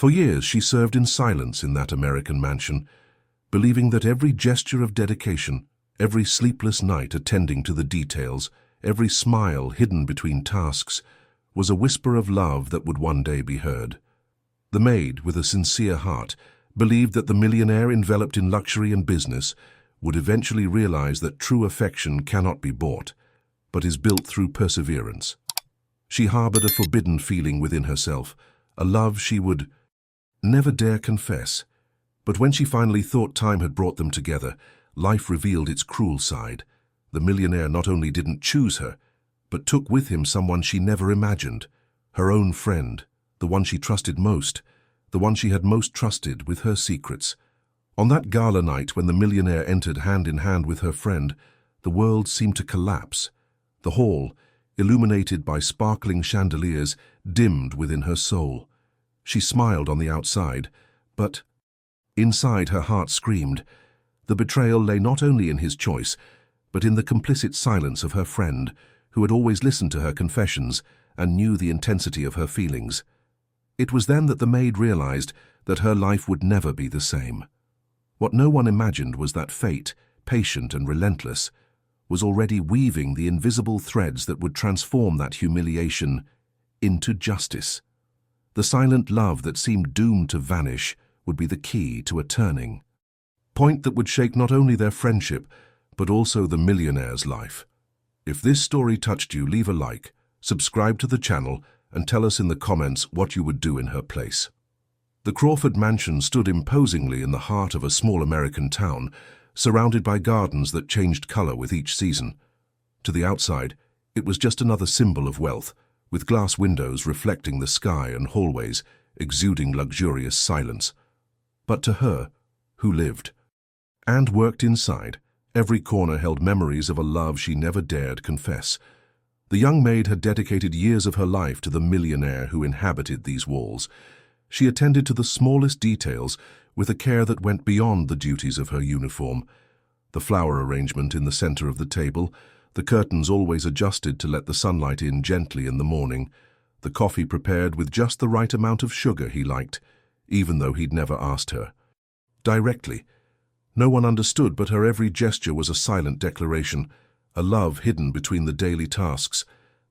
For years she served in silence in that American mansion, believing that every gesture of dedication, every sleepless night attending to the details, every smile hidden between tasks, was a whisper of love that would one day be heard. The maid, with a sincere heart, believed that the millionaire enveloped in luxury and business would eventually realize that true affection cannot be bought, but is built through perseverance. She harbored a forbidden feeling within herself, a love she would never dare confess. But when she finally thought time had brought them together, life revealed its cruel side. The millionaire not only didn't choose her, but took with him someone she never imagined, her own friend, the one she trusted most, the one she had most trusted with her secrets. On that gala night when the millionaire entered hand in hand with her friend, the world seemed to collapse. The hall, illuminated by sparkling chandeliers, dimmed within her soul. She smiled on the outside, but inside her heart screamed. The betrayal lay not only in his choice, but in the complicit silence of her friend, who had always listened to her confessions and knew the intensity of her feelings. It was then that the maid realized that her life would never be the same. What no one imagined was that fate, patient and relentless, was already weaving the invisible threads that would transform that humiliation into justice. The silent love that seemed doomed to vanish would be the key to a turning point that would shake not only their friendship, but also the millionaire's life. If this story touched you, leave a like, subscribe to the channel, and tell us in the comments what you would do in her place. The Crawford mansion stood imposingly in the heart of a small American town, surrounded by gardens that changed color with each season. To the outside, it was just another symbol of wealth, with glass windows reflecting the sky and hallways exuding luxurious silence. But to her, who lived and worked inside, every corner held memories of a love she never dared confess. The young maid had dedicated years of her life to the millionaire who inhabited these walls. She attended to the smallest details with a care that went beyond the duties of her uniform. The flower arrangement in the center of the table, the curtains always adjusted to let the sunlight in gently in the morning, the coffee prepared with just the right amount of sugar he liked, even though he'd never asked her directly. No one understood, but her every gesture was a silent declaration, a love hidden between the daily tasks.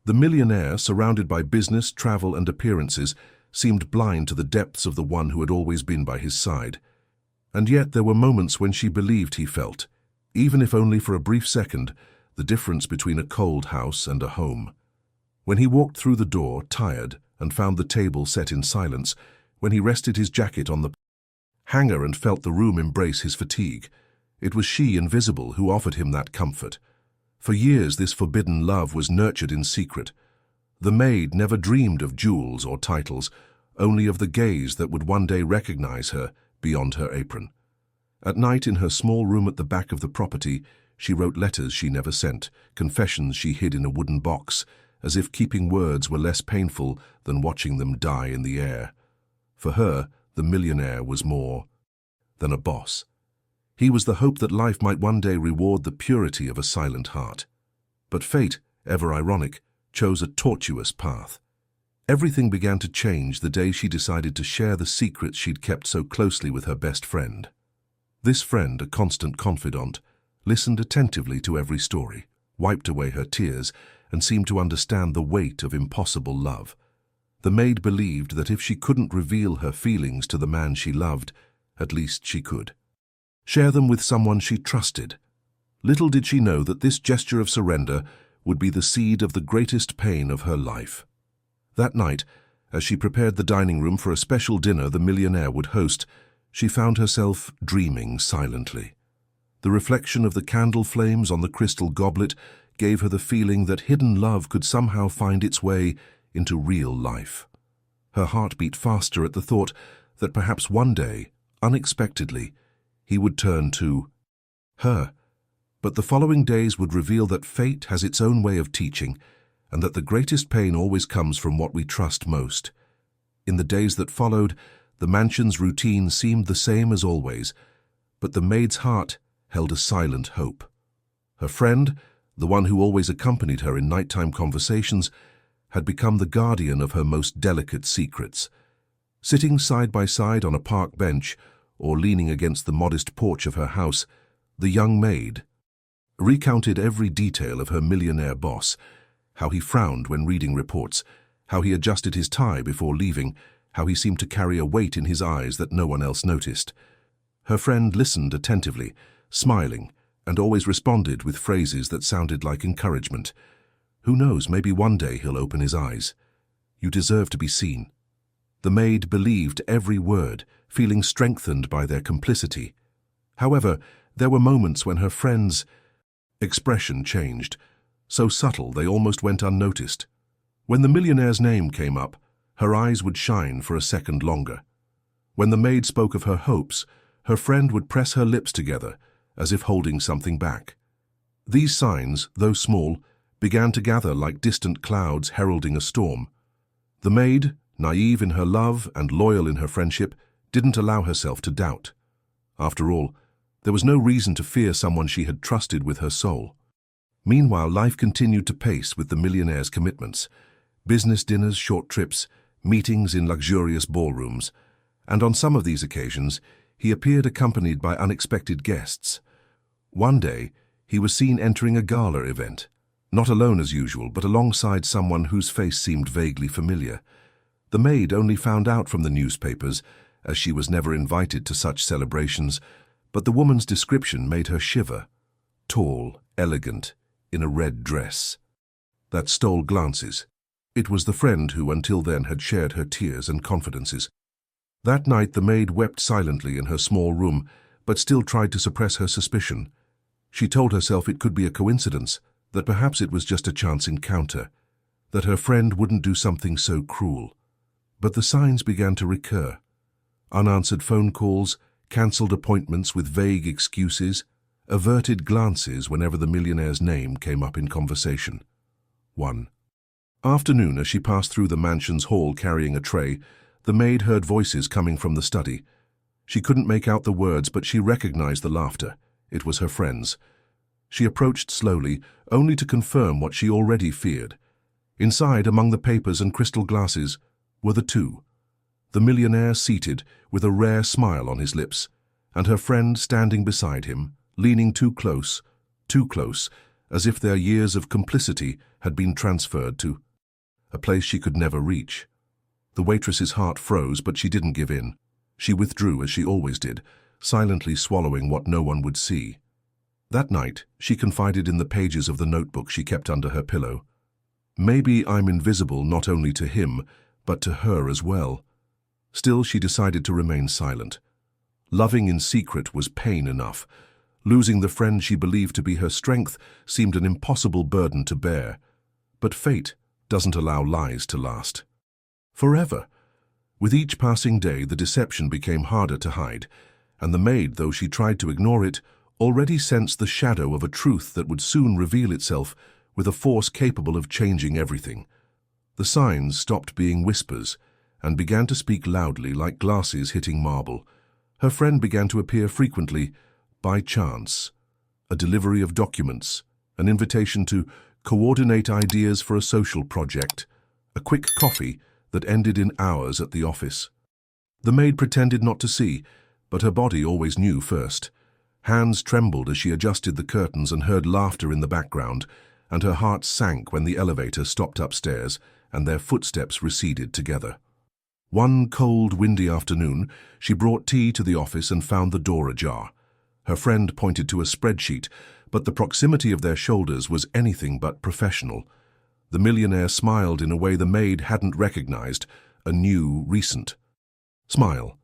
The millionaire, surrounded by business, travel, and appearances, seemed blind to the depths of the one who had always been by his side. And yet there were moments when she believed he felt, even if only for a brief second, the difference between a cold house and a home. When he walked through the door, tired, and found the table set in silence, when he rested his jacket on the hanger and felt the room embrace his fatigue, it was she, invisible, who offered him that comfort. For years this forbidden love was nurtured in secret. The maid never dreamed of jewels or titles, only of the gaze that would one day recognize her beyond her apron. At night, in her small room at the back of the property, she wrote letters she never sent, confessions she hid in a wooden box, as if keeping words were less painful than watching them die in the air. For her, the millionaire was more than a boss. He was the hope that life might one day reward the purity of a silent heart. But fate, ever ironic, chose a tortuous path. Everything began to change the day she decided to share the secrets she'd kept so closely with her best friend. This friend, a constant confidant, listened attentively to every story, wiped away her tears, and seemed to understand the weight of impossible love. The maid believed that if she couldn't reveal her feelings to the man she loved, at least she could share them with someone she trusted. Little did she know that this gesture of surrender would be the seed of the greatest pain of her life. That night, as she prepared the dining room for a special dinner the millionaire would host, she found herself dreaming silently. The reflection of the candle flames on the crystal goblet gave her the feeling that hidden love could somehow find its way into real life. Her heart beat faster at the thought that perhaps one day, unexpectedly, he would turn to her. But the following days would reveal that fate has its own way of teaching, and that the greatest pain always comes from what we trust most. In the days that followed, the mansion's routine seemed the same as always, but the maid's heart held a silent hope. Her friend, the one who always accompanied her in nighttime conversations, had become the guardian of her most delicate secrets. Sitting side by side on a park bench or leaning against the modest porch of her house, the young maid recounted every detail of her millionaire boss, how he frowned when reading reports, how he adjusted his tie before leaving, how he seemed to carry a weight in his eyes that no one else noticed. Her friend listened attentively, smiling, and always responded with phrases that sounded like encouragement. Who knows, maybe one day he'll open his eyes. You deserve to be seen. The maid believed every word, feeling strengthened by their complicity. However, there were moments when her friend's expression changed, so subtle they almost went unnoticed. When the millionaire's name came up, her eyes would shine for a second longer. When the maid spoke of her hopes, her friend would press her lips together, as if holding something back. These signs, though small, began to gather like distant clouds heralding a storm. The maid, naive in her love and loyal in her friendship, didn't allow herself to doubt. After all, there was no reason to fear someone she had trusted with her soul. Meanwhile, life continued to pace with the millionaire's commitments. Business dinners, short trips, meetings in luxurious ballrooms, and on some of these occasions, he appeared accompanied by unexpected guests. One day, he was seen entering a gala event, not alone as usual, but alongside someone whose face seemed vaguely familiar. The maid only found out from the newspapers, as she was never invited to such celebrations, but the woman's description made her shiver. Tall, elegant, in a red dress. That stole glances. It was the friend who until then had shared her tears and confidences. That night the maid wept silently in her small room, but still tried to suppress her suspicion. She told herself it could be a coincidence, that perhaps it was just a chance encounter, that her friend wouldn't do something so cruel. But the signs began to recur. Unanswered phone calls, cancelled appointments with vague excuses, averted glances whenever the millionaire's name came up in conversation. 1. Afternoon, as she passed through the mansion's hall carrying a tray, the maid heard voices coming from the study. She couldn't make out the words, but she recognized the laughter. It was her friend's. She approached slowly, only to confirm what she already feared. Inside, among the papers and crystal glasses, were the two. The millionaire seated, with a rare smile on his lips, and her friend standing beside him, leaning too close, as if their years of complicity had been transferred to a place she could never reach. The waitress's heart froze, but she didn't give in. She withdrew as she always did, silently swallowing what no one would see. That night, she confided in the pages of the notebook she kept under her pillow. Maybe I'm invisible not only to him, but to her as well. Still, she decided to remain silent. Loving in secret was pain enough. Losing the friend she believed to be her strength seemed an impossible burden to bear. But fate doesn't allow lies to last forever. With each passing day, the deception became harder to hide, and the maid, though she tried to ignore it, already sensed the shadow of a truth that would soon reveal itself with a force capable of changing everything. The signs stopped being whispers and began to speak loudly like glasses hitting marble. Her friend began to appear frequently, by chance. A delivery of documents, an invitation to coordinate ideas for a social project, a quick coffee that ended in hours at the office. The maid pretended not to see, but her body always knew first. Hands trembled as she adjusted the curtains and heard laughter in the background, and her heart sank when the elevator stopped upstairs and their footsteps receded together. One cold, windy afternoon, she brought tea to the office and found the door ajar. Her friend pointed to a spreadsheet, but the proximity of their shoulders was anything but professional. The millionaire smiled in a way the maid hadn't recognized, a new, recent smile.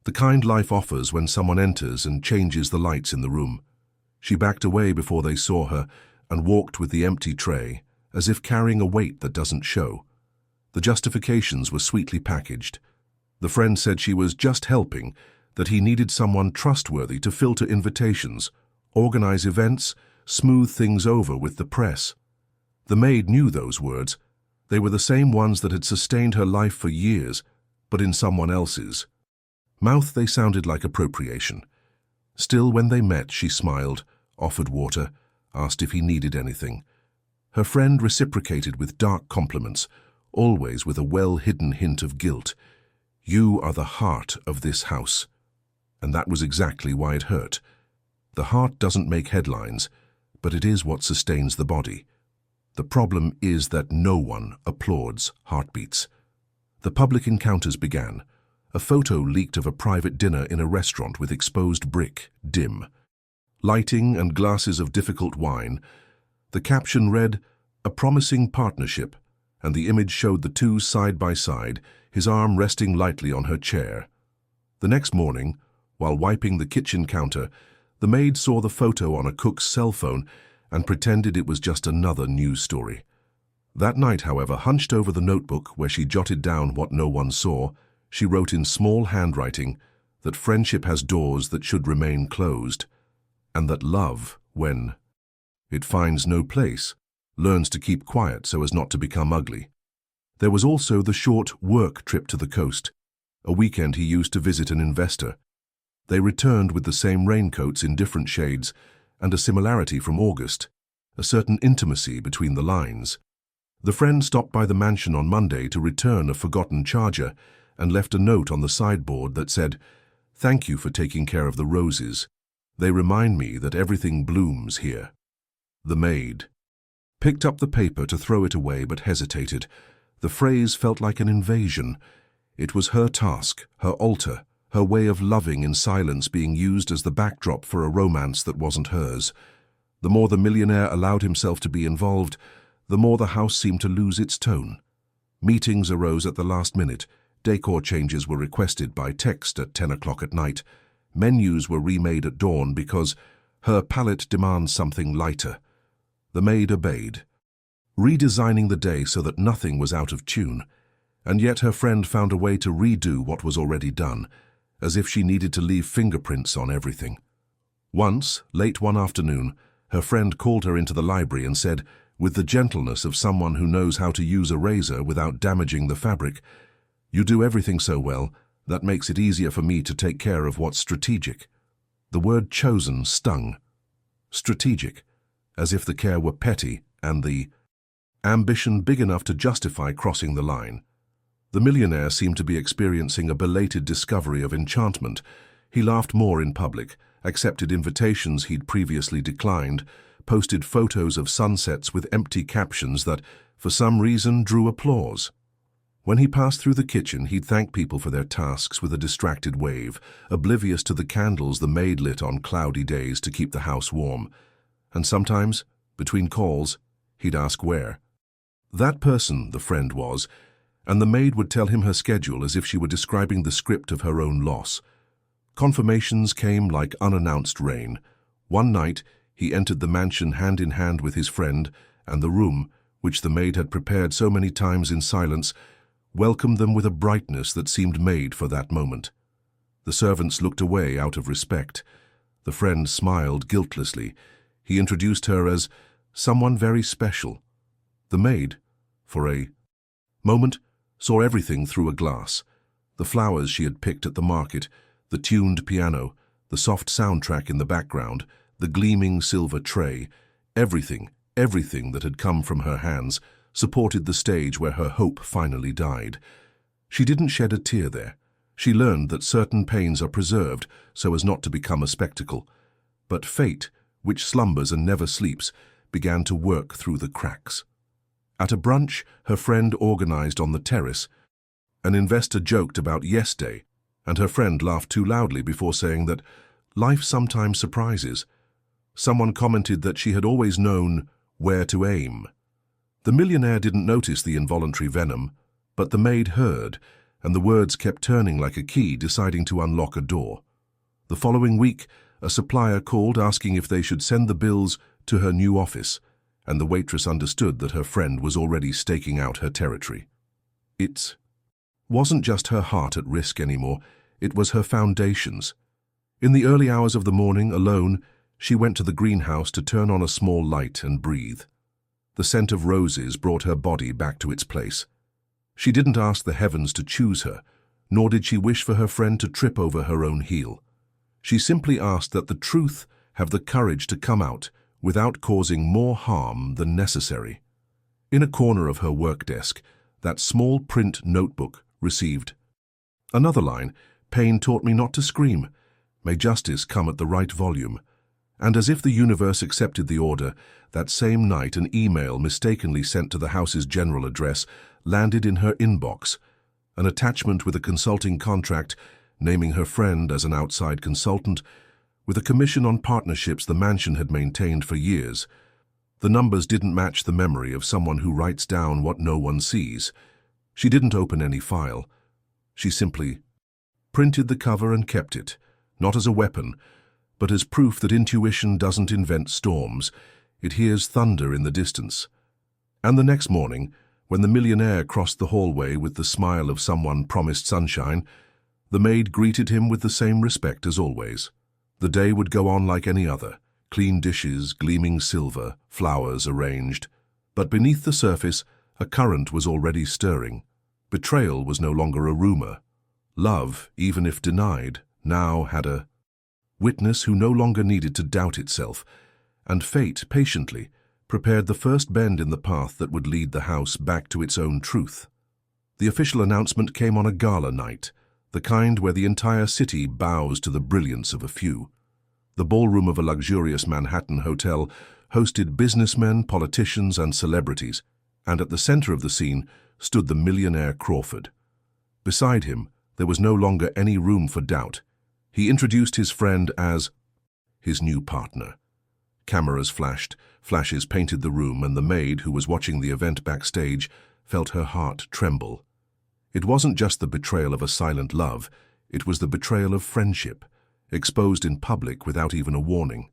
The kind life offers when someone enters and changes the lights in the room. She backed away before they saw her and walked with the empty tray, as if carrying a weight that doesn't show. The justifications were sweetly packaged. The friend said she was just helping, that he needed someone trustworthy to filter invitations, organize events, smooth things over with the press. The maid knew those words. They were the same ones that had sustained her life for years, but in someone else's mouth they sounded like appropriation. Still, when they met, she smiled, offered water, asked if he needed anything. Her friend reciprocated with dark compliments, always with a well-hidden hint of guilt. "You are the heart of this house." And that was exactly why it hurt. The heart doesn't make headlines, but it is what sustains the body. The problem is that no one applauds heartbeats. The public encounters began. A photo leaked of a private dinner in a restaurant with exposed brick, dim lighting and glasses of difficult wine. The caption read, "A promising partnership," and the image showed the two side by side, his arm resting lightly on her chair. The next morning, while wiping the kitchen counter, the maid saw the photo on a cook's cell phone and pretended it was just another news story. That night, however, hunched over the notebook where she jotted down what no one saw, she wrote in small handwriting that friendship has doors that should remain closed, and that love, when it finds no place, learns to keep quiet so as not to become ugly. There was also the short work trip to the coast, a weekend he used to visit an investor. They returned with the same raincoats in different shades, and a similarity from August, a certain intimacy between the lines. The friend stopped by the mansion on Monday to return a forgotten charger and left a note on the sideboard that said, "Thank you for taking care of the roses. They remind me that everything blooms here." The maid picked up the paper to throw it away but hesitated. The phrase felt like an invasion. It was her task, her altar, her way of loving in silence being used as the backdrop for a romance that wasn't hers. The more the millionaire allowed himself to be involved, the more the house seemed to lose its tone. Meetings arose at the last minute. Decor changes were requested by text at 10 o'clock at night. Menus were remade at dawn because her palate demands something lighter. The maid obeyed, redesigning the day so that nothing was out of tune. And yet her friend found a way to redo what was already done, as if she needed to leave fingerprints on everything. Once, late one afternoon, her friend called her into the library and said, with the gentleness of someone who knows how to use a razor without damaging the fabric, "You do everything so well, that makes it easier for me to take care of what's strategic." The word chosen stung. Strategic, as if the care were petty and the ambition big enough to justify crossing the line. The millionaire seemed to be experiencing a belated discovery of enchantment. He laughed more in public, accepted invitations he'd previously declined, posted photos of sunsets with empty captions that, for some reason, drew applause. When he passed through the kitchen, he'd thank people for their tasks with a distracted wave, oblivious to the candles the maid lit on cloudy days to keep the house warm. And sometimes, between calls, he'd ask where. That person, the friend was, and the maid would tell him her schedule as if she were describing the script of her own loss. Confirmations came like unannounced rain. One night, he entered the mansion hand in hand with his friend, and the room, which the maid had prepared so many times in silence, welcomed them with a brightness that seemed made for that moment. The servants looked away out of respect. The friend smiled guiltlessly. He introduced her as someone very special. The maid, for a moment, saw everything through a glass. The flowers she had picked at the market, the tuned piano, the soft soundtrack in the background, the gleaming silver tray, everything that had come from her hands, supported the stage where her hope finally died. She didn't shed a tear there. She learned that certain pains are preserved so as not to become a spectacle. But fate, which slumbers and never sleeps, began to work through the cracks. At a brunch her friend organized on the terrace, an investor joked about Yes Day, and her friend laughed too loudly before saying that life sometimes surprises. Someone commented that she had always known where to aim. The millionaire didn't notice the involuntary venom, but the maid heard, and the words kept turning like a key deciding to unlock a door. The following week, a supplier called asking if they should send the bills to her new office, and the waitress understood that her friend was already staking out her territory. It wasn't just her heart at risk anymore, it was her foundations. In the early hours of the morning, alone, she went to the greenhouse to turn on a small light and breathe. The scent of roses brought her body back to its place. She didn't ask the heavens to choose her, nor did she wish for her friend to trip over her own heel. She simply asked that the truth have the courage to come out without causing more harm than necessary. In a corner of her work desk, that small print notebook received Another line, pain taught me not to scream. May justice come at the right volume. And as if the universe accepted the order, that same night an email mistakenly sent to the house's general address landed in her inbox, an attachment with a consulting contract naming her friend as an outside consultant, with a commission on partnerships the mansion had maintained for years. The numbers didn't match the memory of someone who writes down what no one sees. She didn't open any file. She simply printed the cover and kept it, not as a weapon, but as proof that intuition doesn't invent storms. It hears thunder in the distance. And the next morning, when the millionaire crossed the hallway with the smile of someone promised sunshine, the maid greeted him with the same respect as always. The day would go on like any other, clean dishes, gleaming silver, flowers arranged. But beneath the surface, a current was already stirring. Betrayal was no longer a rumor. Love, even if denied, now had a witness who no longer needed to doubt itself, and fate, patiently, prepared the first bend in the path that would lead the house back to its own truth. The official announcement came on a gala night, the kind where the entire city bows to the brilliance of a few. The ballroom of a luxurious Manhattan hotel hosted businessmen, politicians, and celebrities, and at the center of the scene stood the millionaire Crawford. Beside him, there was no longer any room for doubt. He introduced his friend as his new partner. Cameras flashed, flashes painted the room, and the maid, who was watching the event backstage, felt her heart tremble. It wasn't just the betrayal of a silent love, it was the betrayal of friendship, exposed in public without even a warning.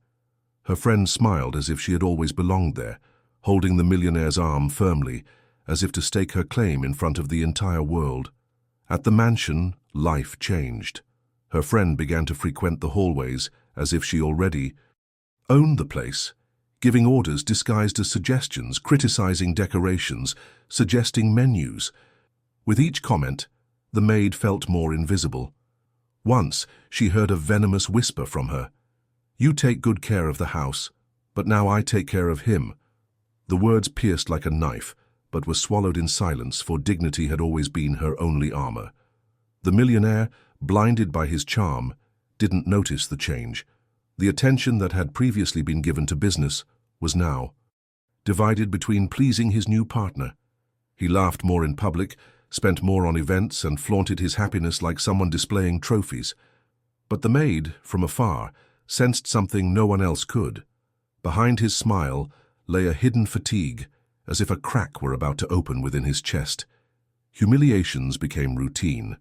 Her friend smiled as if she had always belonged there, holding the millionaire's arm firmly, as if to stake her claim in front of the entire world. At the mansion, life changed. Her friend began to frequent the hallways as if she already owned the place, giving orders disguised as suggestions, criticizing decorations, suggesting menus. With each comment, the maid felt more invisible. Once, she heard a venomous whisper from her. "You take good care of the house, but now I take care of him." The words pierced like a knife, but were swallowed in silence, for dignity had always been her only armor. The millionaire, blinded by his charm, didn't notice the change. The attention that had previously been given to business was now divided between pleasing his new partner. He laughed more in public, spent more on events, and flaunted his happiness like someone displaying trophies. But the maid, from afar, sensed something no one else could. Behind his smile lay a hidden fatigue, as if a crack were about to open within his chest. Humiliations became routine.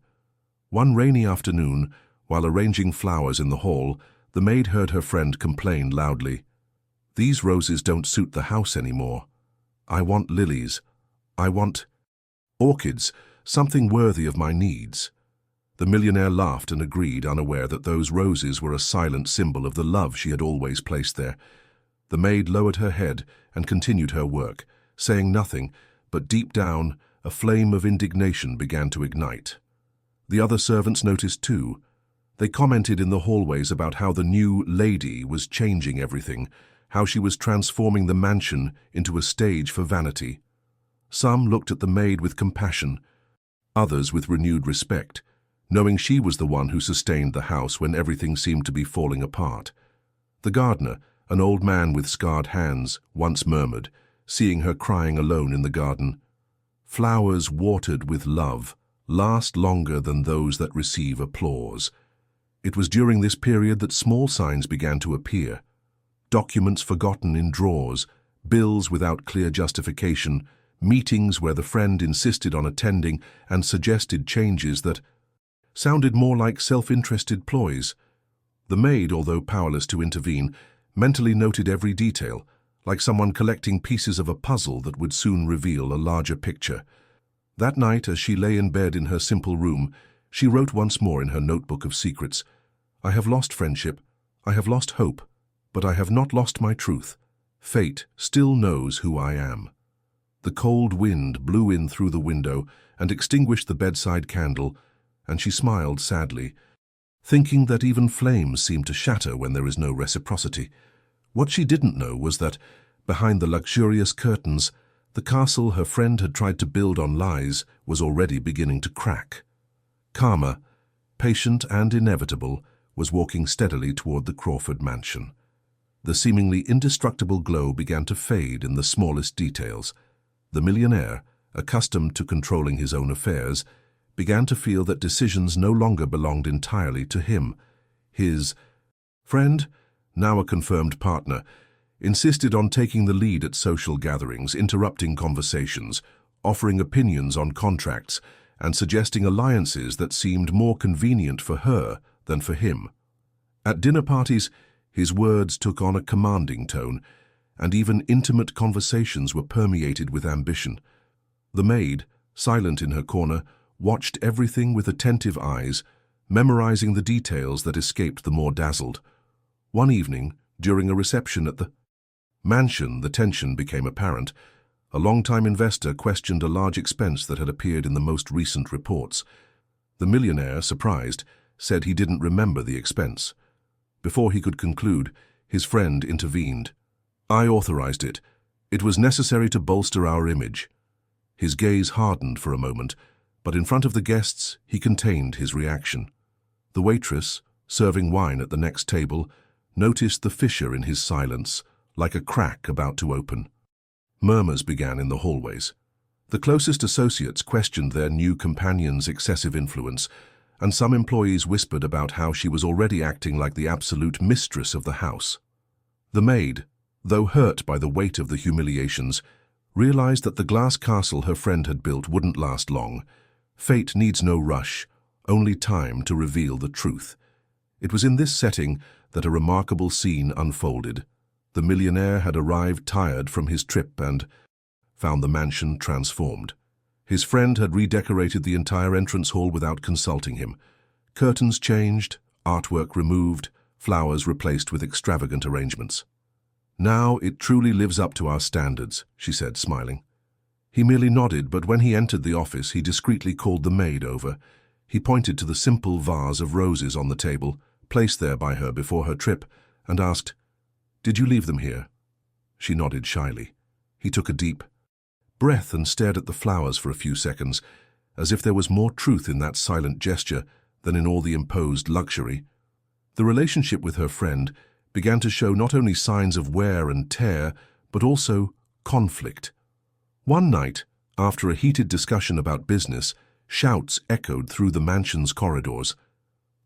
One rainy afternoon, while arranging flowers in the hall, the maid heard her friend complain loudly. "These roses don't suit the house anymore. I want lilies. I want orchids, something worthy of my needs." The millionaire laughed and agreed, unaware that those roses were a silent symbol of the love she had always placed there. The maid lowered her head and continued her work, saying nothing, but deep down, a flame of indignation began to ignite. The other servants noticed too. They commented in the hallways about how the new lady was changing everything, how she was transforming the mansion into a stage for vanity. Some looked at the maid with compassion, others with renewed respect, knowing she was the one who sustained the house when everything seemed to be falling apart. The gardener, an old man with scarred hands, once murmured, seeing her crying alone in the garden, "Flowers watered with love last longer than those that receive applause." It was during this period that small signs began to appear. Documents forgotten in drawers, bills without clear justification, meetings where the friend insisted on attending and suggested changes that sounded more like self-interested ploys. The maid, although powerless to intervene, mentally noted every detail, like someone collecting pieces of a puzzle that would soon reveal a larger picture. That night, as she lay in bed in her simple room, she wrote once more in her notebook of secrets, "I have lost friendship, I have lost hope, but I have not lost my truth. Fate still knows who I am." The cold wind blew in through the window and extinguished the bedside candle, and she smiled sadly, thinking that even flames seem to shatter when there is no reciprocity. What she didn't know was that, behind the luxurious curtains, the castle her friend had tried to build on lies was already beginning to crack. Calmer, patient and inevitable, was walking steadily toward the Crawford mansion. The seemingly indestructible glow began to fade in the smallest details. The millionaire, accustomed to controlling his own affairs, began to feel that decisions no longer belonged entirely to him. His friend, now a confirmed partner, insisted on taking the lead at social gatherings, interrupting conversations, offering opinions on contracts, and suggesting alliances that seemed more convenient for her than for him. At dinner parties, his words took on a commanding tone, and even intimate conversations were permeated with ambition. The maid, silent in her corner, watched everything with attentive eyes, memorizing the details that escaped the more dazzled. One evening, during a reception at the mansion, the tension became apparent. A long-time investor questioned a large expense that had appeared in the most recent reports. The millionaire, surprised, said he didn't remember the expense. Before he could conclude, his friend intervened. "I authorized it. It was necessary to bolster our image." His gaze hardened for a moment, but in front of the guests, he contained his reaction. The waitress, serving wine at the next table, noticed the fissure in his silence, like a crack about to open. Murmurs began in the hallways. The closest associates questioned their new companion's excessive influence, and some employees whispered about how she was already acting like the absolute mistress of the house. The maid, though hurt by the weight of the humiliations, realized that the glass castle her friend had built wouldn't last long. Fate needs no rush, only time to reveal the truth. It was in this setting that a remarkable scene unfolded. The millionaire had arrived tired from his trip and found the mansion transformed. His friend had redecorated the entire entrance hall without consulting him. Curtains changed, artwork removed, flowers replaced with extravagant arrangements. "Now it truly lives up to our standards," she said, smiling. He merely nodded, but when he entered the office, he discreetly called the maid over. He pointed to the simple vase of roses on the table, placed there by her before her trip, and asked, "Did you leave them here?" She nodded shyly. He took a deep breath and stared at the flowers for a few seconds, as if there was more truth in that silent gesture than in all the imposed luxury. The relationship with her friend began to show not only signs of wear and tear, but also conflict. One night, after a heated discussion about business, shouts echoed through the mansion's corridors.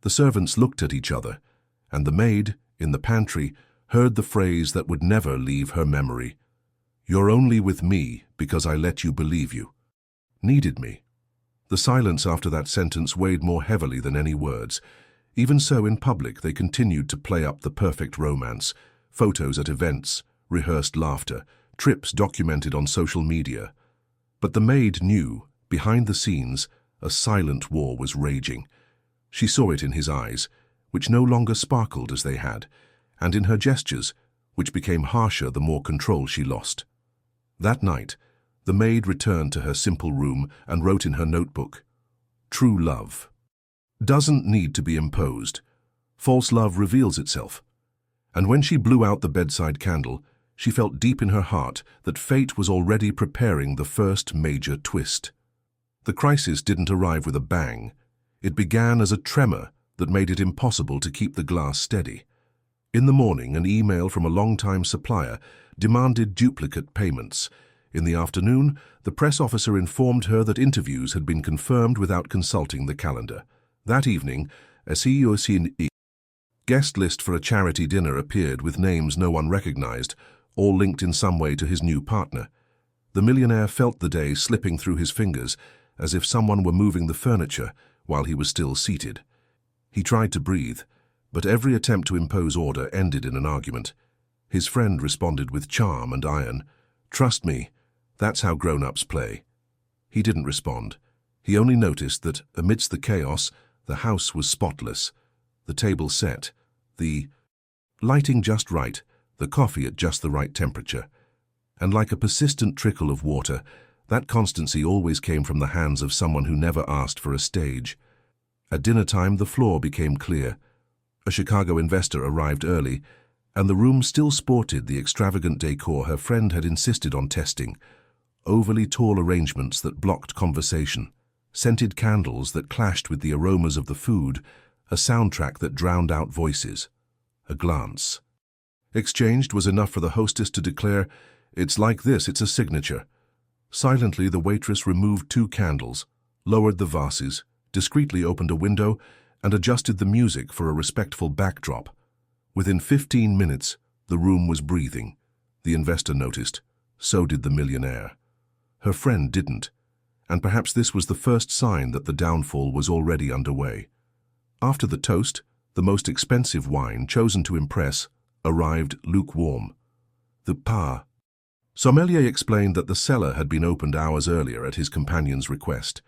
The servants looked at each other, and the maid, in the pantry, heard the phrase that would never leave her memory. "You're only with me because I let you believe you. Needed me." The silence after that sentence weighed more heavily than any words. Even so, in public, they continued to play up the perfect romance. Photos at events, rehearsed laughter, trips documented on social media. But the maid knew, behind the scenes, a silent war was raging. She saw it in his eyes, which no longer sparkled as they had, and in her gestures, which became harsher the more control she lost. That night, the maid returned to her simple room and wrote in her notebook, "True love doesn't need to be imposed. False love reveals itself." And when she blew out the bedside candle, she felt deep in her heart that fate was already preparing the first major twist. The crisis didn't arrive with a bang. It began as a tremor that made it impossible to keep the glass steady. In the morning, an email from a long-time supplier demanded duplicate payments. In the afternoon, the press officer informed her that interviews had been confirmed without consulting the calendar. That evening, a CEO's guest list for a charity dinner appeared with names no one recognized, all linked in some way to his new partner. The millionaire felt the day slipping through his fingers, as if someone were moving the furniture while he was still seated. He tried to breathe, but every attempt to impose order ended in an argument. His friend responded with charm and iron. "Trust me, that's how grown-ups play." He didn't respond. He only noticed that, amidst the chaos, the house was spotless, the table set, the lighting just right, the coffee at just the right temperature. And like a persistent trickle of water, that constancy always came from the hands of someone who never asked for a stage. At dinner time, the floor became clear. A Chicago investor arrived early, and the room still sported the extravagant decor her friend had insisted on testing, overly tall arrangements that blocked conversation, scented candles that clashed with the aromas of the food, a soundtrack that drowned out voices. A glance exchanged was enough for the hostess to declare, "It's like this, it's a signature." Silently, the waitress removed 2 candles, lowered the vases, discreetly opened a window, and adjusted the music for a respectful backdrop. Within 15 minutes, the room was breathing. The investor noticed. So did the millionaire. Her friend didn't, and perhaps this was the first sign that the downfall was already underway. After the toast, the most expensive wine chosen to impress arrived lukewarm. The sommelier explained that the cellar had been opened hours earlier at his companion's request.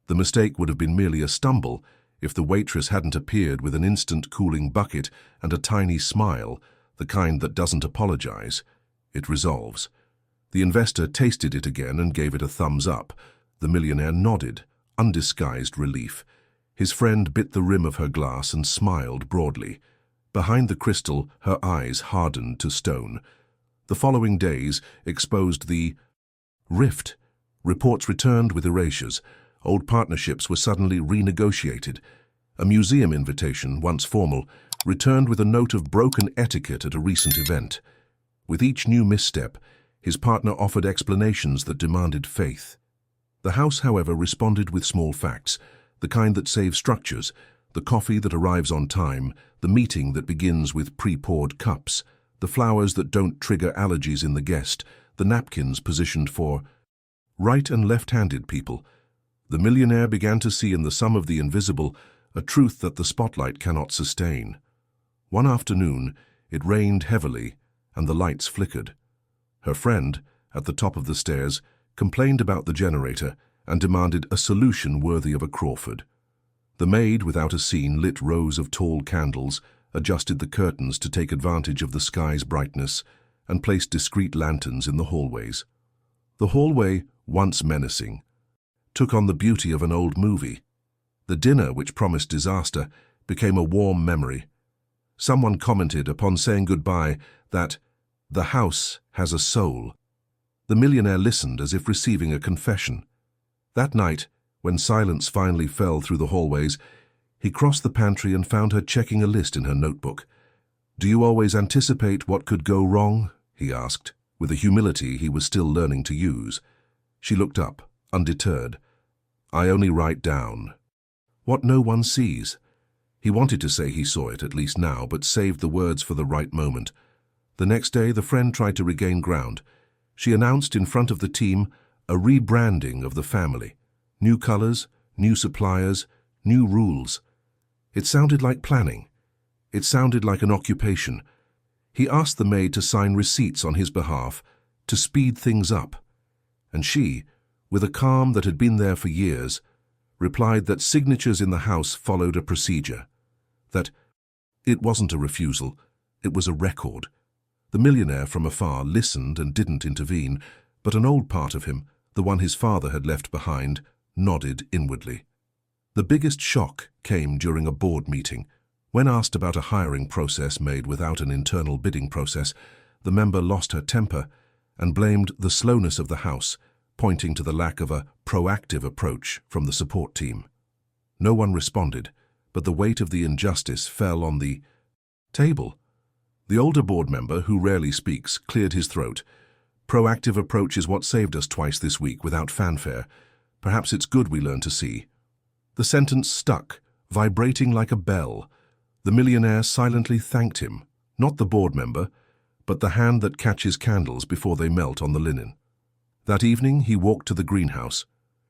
The mistake would have been merely a stumble if the waitress hadn't appeared with an instant cooling bucket and a tiny smile, the kind that doesn't apologize. It resolves. The investor tasted it again and gave it a thumbs up. The millionaire nodded, undisguised relief. His friend bit the rim of her glass and smiled broadly. Behind the crystal, her eyes hardened to stone. The following days exposed the rift. Reports returned with erasures. Old partnerships were suddenly renegotiated. A museum invitation, once formal, returned with a note of broken etiquette at a recent event. With each new misstep, his partner offered explanations that demanded faith. The house, however, responded with small facts, the kind that save structures, the coffee that arrives on time, the meeting that begins with pre-poured cups, the flowers that don't trigger allergies in the guest, the napkins positioned for right and left-handed people. The millionaire began to see in the sum of the invisible a truth that the spotlight cannot sustain. One afternoon, it rained heavily, and the lights flickered. Her friend, at the top of the stairs, complained about the generator and demanded a solution worthy of a Crawford. The maid, without a scene, lit rows of tall candles, adjusted the curtains to take advantage of the sky's brightness, and placed discreet lanterns in the hallways. The hallway, once menacing, took on the beauty of an old movie. The dinner, which promised disaster, became a warm memory. Someone commented upon saying goodbye that the house has a soul. The millionaire listened as if receiving a confession. That night, when silence finally fell through the hallways, he crossed the pantry and found her checking a list in her notebook. "Do you always anticipate what could go wrong?" he asked, with a humility he was still learning to use. She looked up, undeterred. "I only write down what no one sees." He wanted to say he saw it, at least now, but saved the words for the right moment. The next day, the friend tried to regain ground. She announced in front of the team a rebranding of the family. New colors, new suppliers, new rules. It sounded like planning. It sounded like an occupation. He asked the maid to sign receipts on his behalf, to speed things up. And she, with a calm that had been there for years, replied that signatures in the house followed a procedure. That it wasn't a refusal, it was a record. The millionaire from afar listened and didn't intervene, but an old part of him, the one his father had left behind, nodded inwardly. The biggest shock came during a board meeting. When asked about a hiring process made without an internal bidding process, the member lost her temper and blamed the slowness of the house, pointing to the lack of a proactive approach from the support team. No one responded, but the weight of the injustice fell on the table. The older board member, who rarely speaks, cleared his throat. "Proactive approach is what saved us twice this week without fanfare. Perhaps it's good we learn to see." The sentence stuck, vibrating like a bell. The millionaire silently thanked him, not the board member, but the hand that catches candles before they melt on the linen. That evening he walked to the greenhouse.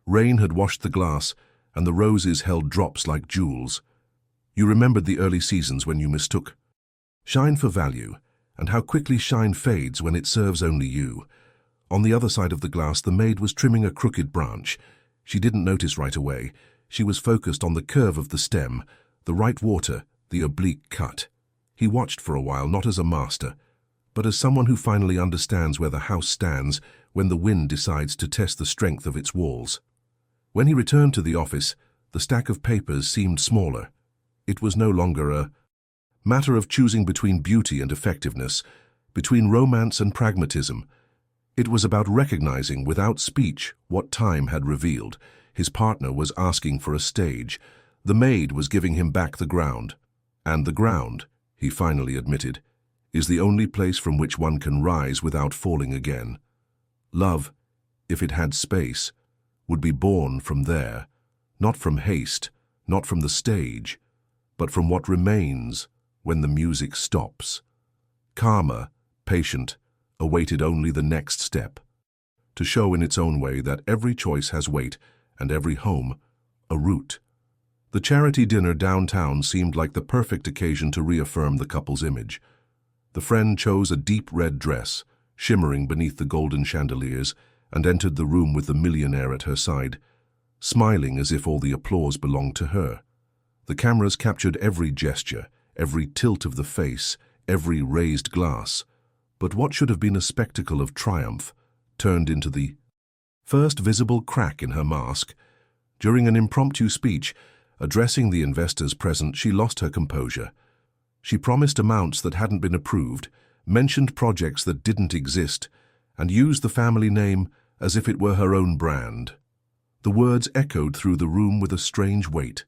Rain had washed the glass, and the roses held drops like jewels. You remembered the early seasons when you mistook shine for value, and how quickly shine fades when it serves only you. On the other side of the glass, the maid was trimming a crooked branch. She didn't notice right away. She was focused on the curve of the stem, the right water, the oblique cut. He watched for a while, not as a master, but as someone who finally understands where the house stands when the wind decides to test the strength of its walls. When he returned to the office, the stack of papers seemed smaller. It was no longer a matter of choosing between beauty and effectiveness, between romance and pragmatism. It was about recognizing without speech what time had revealed. His partner was asking for a stage. The maid was giving him back the ground. And the ground, he finally admitted, is the only place from which one can rise without falling again. Love, if it had space, would be born from there, not from haste, not from the stage, but from what remains when the music stops. Karma, patient, awaited only the next step, to show in its own way that every choice has weight and every home a root. The charity dinner downtown seemed like the perfect occasion to reaffirm the couple's image. The friend chose a deep red dress, shimmering beneath the golden chandeliers, and entered the room with the millionaire at her side, smiling as if all the applause belonged to her. The cameras captured every gesture, every tilt of the face, every raised glass. But what should have been a spectacle of triumph turned into the first visible crack in her mask. During an impromptu speech, addressing the investors present, she lost her composure. She promised amounts that hadn't been approved, mentioned projects that didn't exist, and used the family name as if it were her own brand. The words echoed through the room with a strange weight.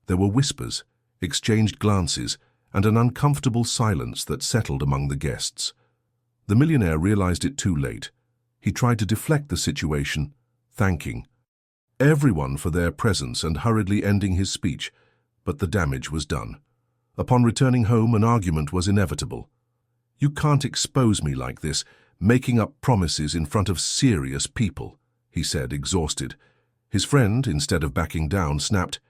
There were whispers, exchanged glances, and an uncomfortable silence that settled among the guests. The millionaire realized it too late. He tried to deflect the situation, thanking everyone for their presence and hurriedly ending his speech, but the damage was done. Upon returning home, an argument was inevitable. "You can't expose me like this, making up promises in front of serious people," he said, exhausted. His friend, instead of backing down, snapped,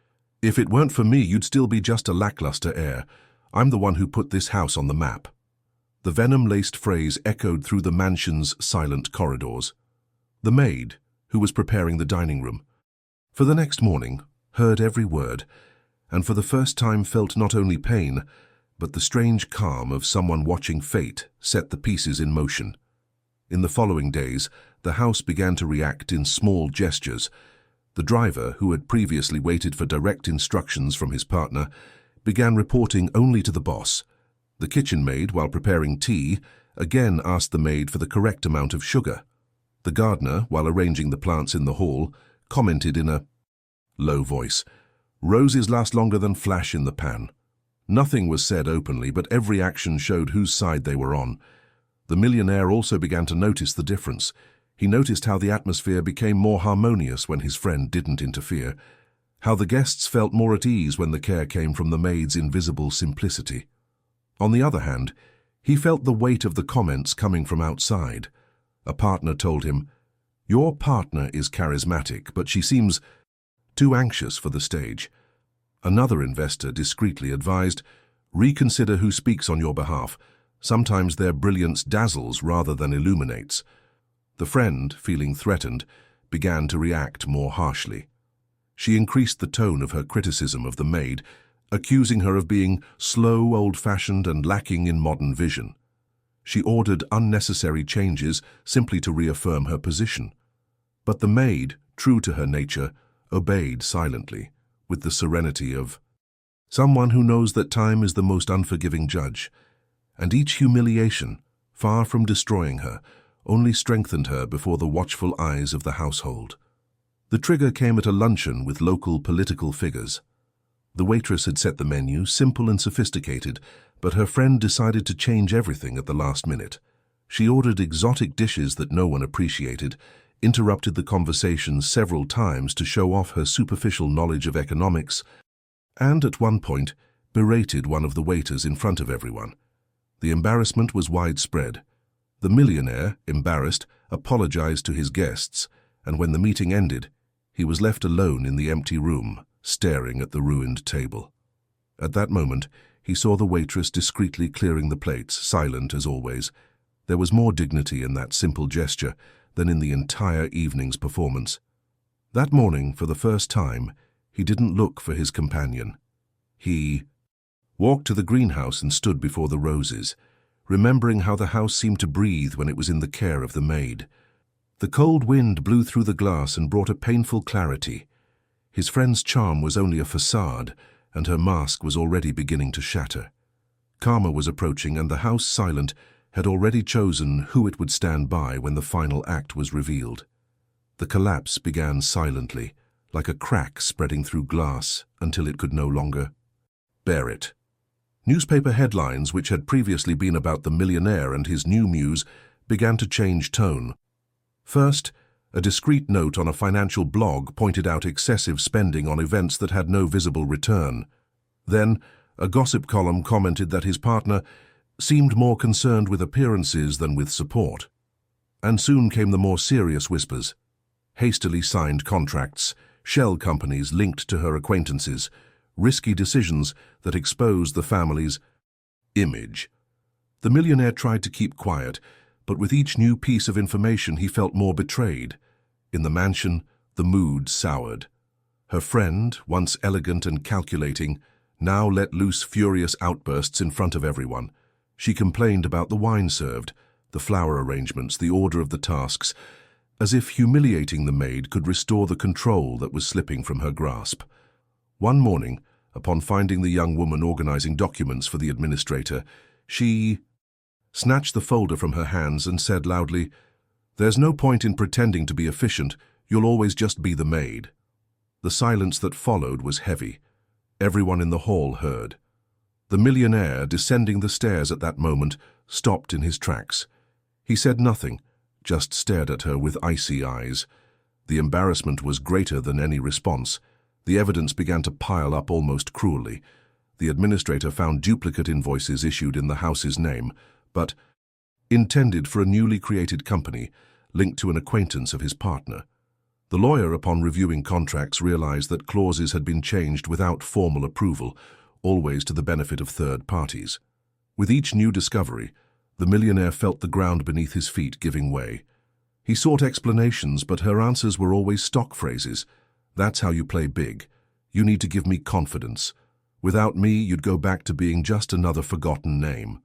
"If it weren't for me, you'd still be just a lackluster heir. I'm the one who put this house on the map." The venom-laced phrase echoed through the mansion's silent corridors. The maid, who was preparing the dining room, for the next morning, heard every word, and for the first time felt not only pain, but the strange calm of someone watching fate set the pieces in motion. In the following days, the house began to react in small gestures. The driver, who had previously waited for direct instructions from his partner, began reporting only to the boss. The kitchen maid, while preparing tea, again asked the maid for the correct amount of sugar. The gardener, while arranging the plants in the hall, commented in a low voice, "Roses last longer than flash in the pan." Nothing was said openly, but every action showed whose side they were on. The millionaire also began to notice the difference. He noticed how the atmosphere became more harmonious when his friend didn't interfere, how the guests felt more at ease when the care came from the maid's invisible simplicity. On the other hand, he felt the weight of the comments coming from outside. A partner told him, "Your partner is charismatic, but she seems too anxious for the stage." Another investor discreetly advised, "Reconsider who speaks on your behalf. Sometimes their brilliance dazzles rather than illuminates." The friend, feeling threatened, began to react more harshly. She increased the tone of her criticism of the maid, accusing her of being slow, old-fashioned, and lacking in modern vision. She ordered unnecessary changes simply to reaffirm her position. But the maid, true to her nature, obeyed silently, with the serenity of someone who knows that time is the most unforgiving judge. And each humiliation, far from destroying her, only strengthened her before the watchful eyes of the household. The trigger came at a luncheon with local political figures. The waitress had set the menu, simple and sophisticated, but her friend decided to change everything at the last minute. She ordered exotic dishes that no one appreciated, interrupted the conversation several times to show off her superficial knowledge of economics, and at one point berated one of the waiters in front of everyone. The embarrassment was widespread. The millionaire, embarrassed, apologized to his guests, and when the meeting ended, he was left alone in the empty room, staring at the ruined table. At that moment, he saw the waitress discreetly clearing the plates, silent as always. There was more dignity in that simple gesture than in the entire evening's performance. That morning, for the first time, he didn't look for his companion. He walked to the greenhouse and stood before the roses, remembering how the house seemed to breathe when it was in the care of the maid. The cold wind blew through the glass and brought a painful clarity. His friend's charm was only a facade, and her mask was already beginning to shatter. Karma was approaching, and the house, silent, had already chosen who it would stand by when the final act was revealed. The collapse began silently, like a crack spreading through glass until it could no longer bear it. Newspaper headlines, which had previously been about the millionaire and his new muse, began to change tone. First, a discreet note on a financial blog pointed out excessive spending on events that had no visible return. Then, a gossip column commented that his partner seemed more concerned with appearances than with support. And soon came the more serious whispers. Hastily signed contracts, shell companies linked to her acquaintances, risky decisions that exposed the family's image. The millionaire tried to keep quiet, but with each new piece of information he felt more betrayed. In the mansion, the mood soured. Her friend, once elegant and calculating, now let loose furious outbursts in front of everyone. She complained about the wine served, the flower arrangements, the order of the tasks, as if humiliating the maid could restore the control that was slipping from her grasp. One morning, upon finding the young woman organizing documents for the administrator, she snatched the folder from her hands and said loudly, "There's no point in pretending to be efficient, you'll always just be the maid." The silence that followed was heavy. Everyone in the hall heard. The millionaire, descending the stairs at that moment, stopped in his tracks. He said nothing, just stared at her with icy eyes. The embarrassment was greater than any response. The evidence began to pile up almost cruelly. The administrator found duplicate invoices issued in the house's name, but intended for a newly created company linked to an acquaintance of his partner. The lawyer, upon reviewing contracts, realized that clauses had been changed without formal approval, always to the benefit of third parties. With each new discovery, the millionaire felt the ground beneath his feet giving way. He sought explanations, but her answers were always stock phrases. "That's how you play big. You need to give me confidence. Without me, you'd go back to being just another forgotten name."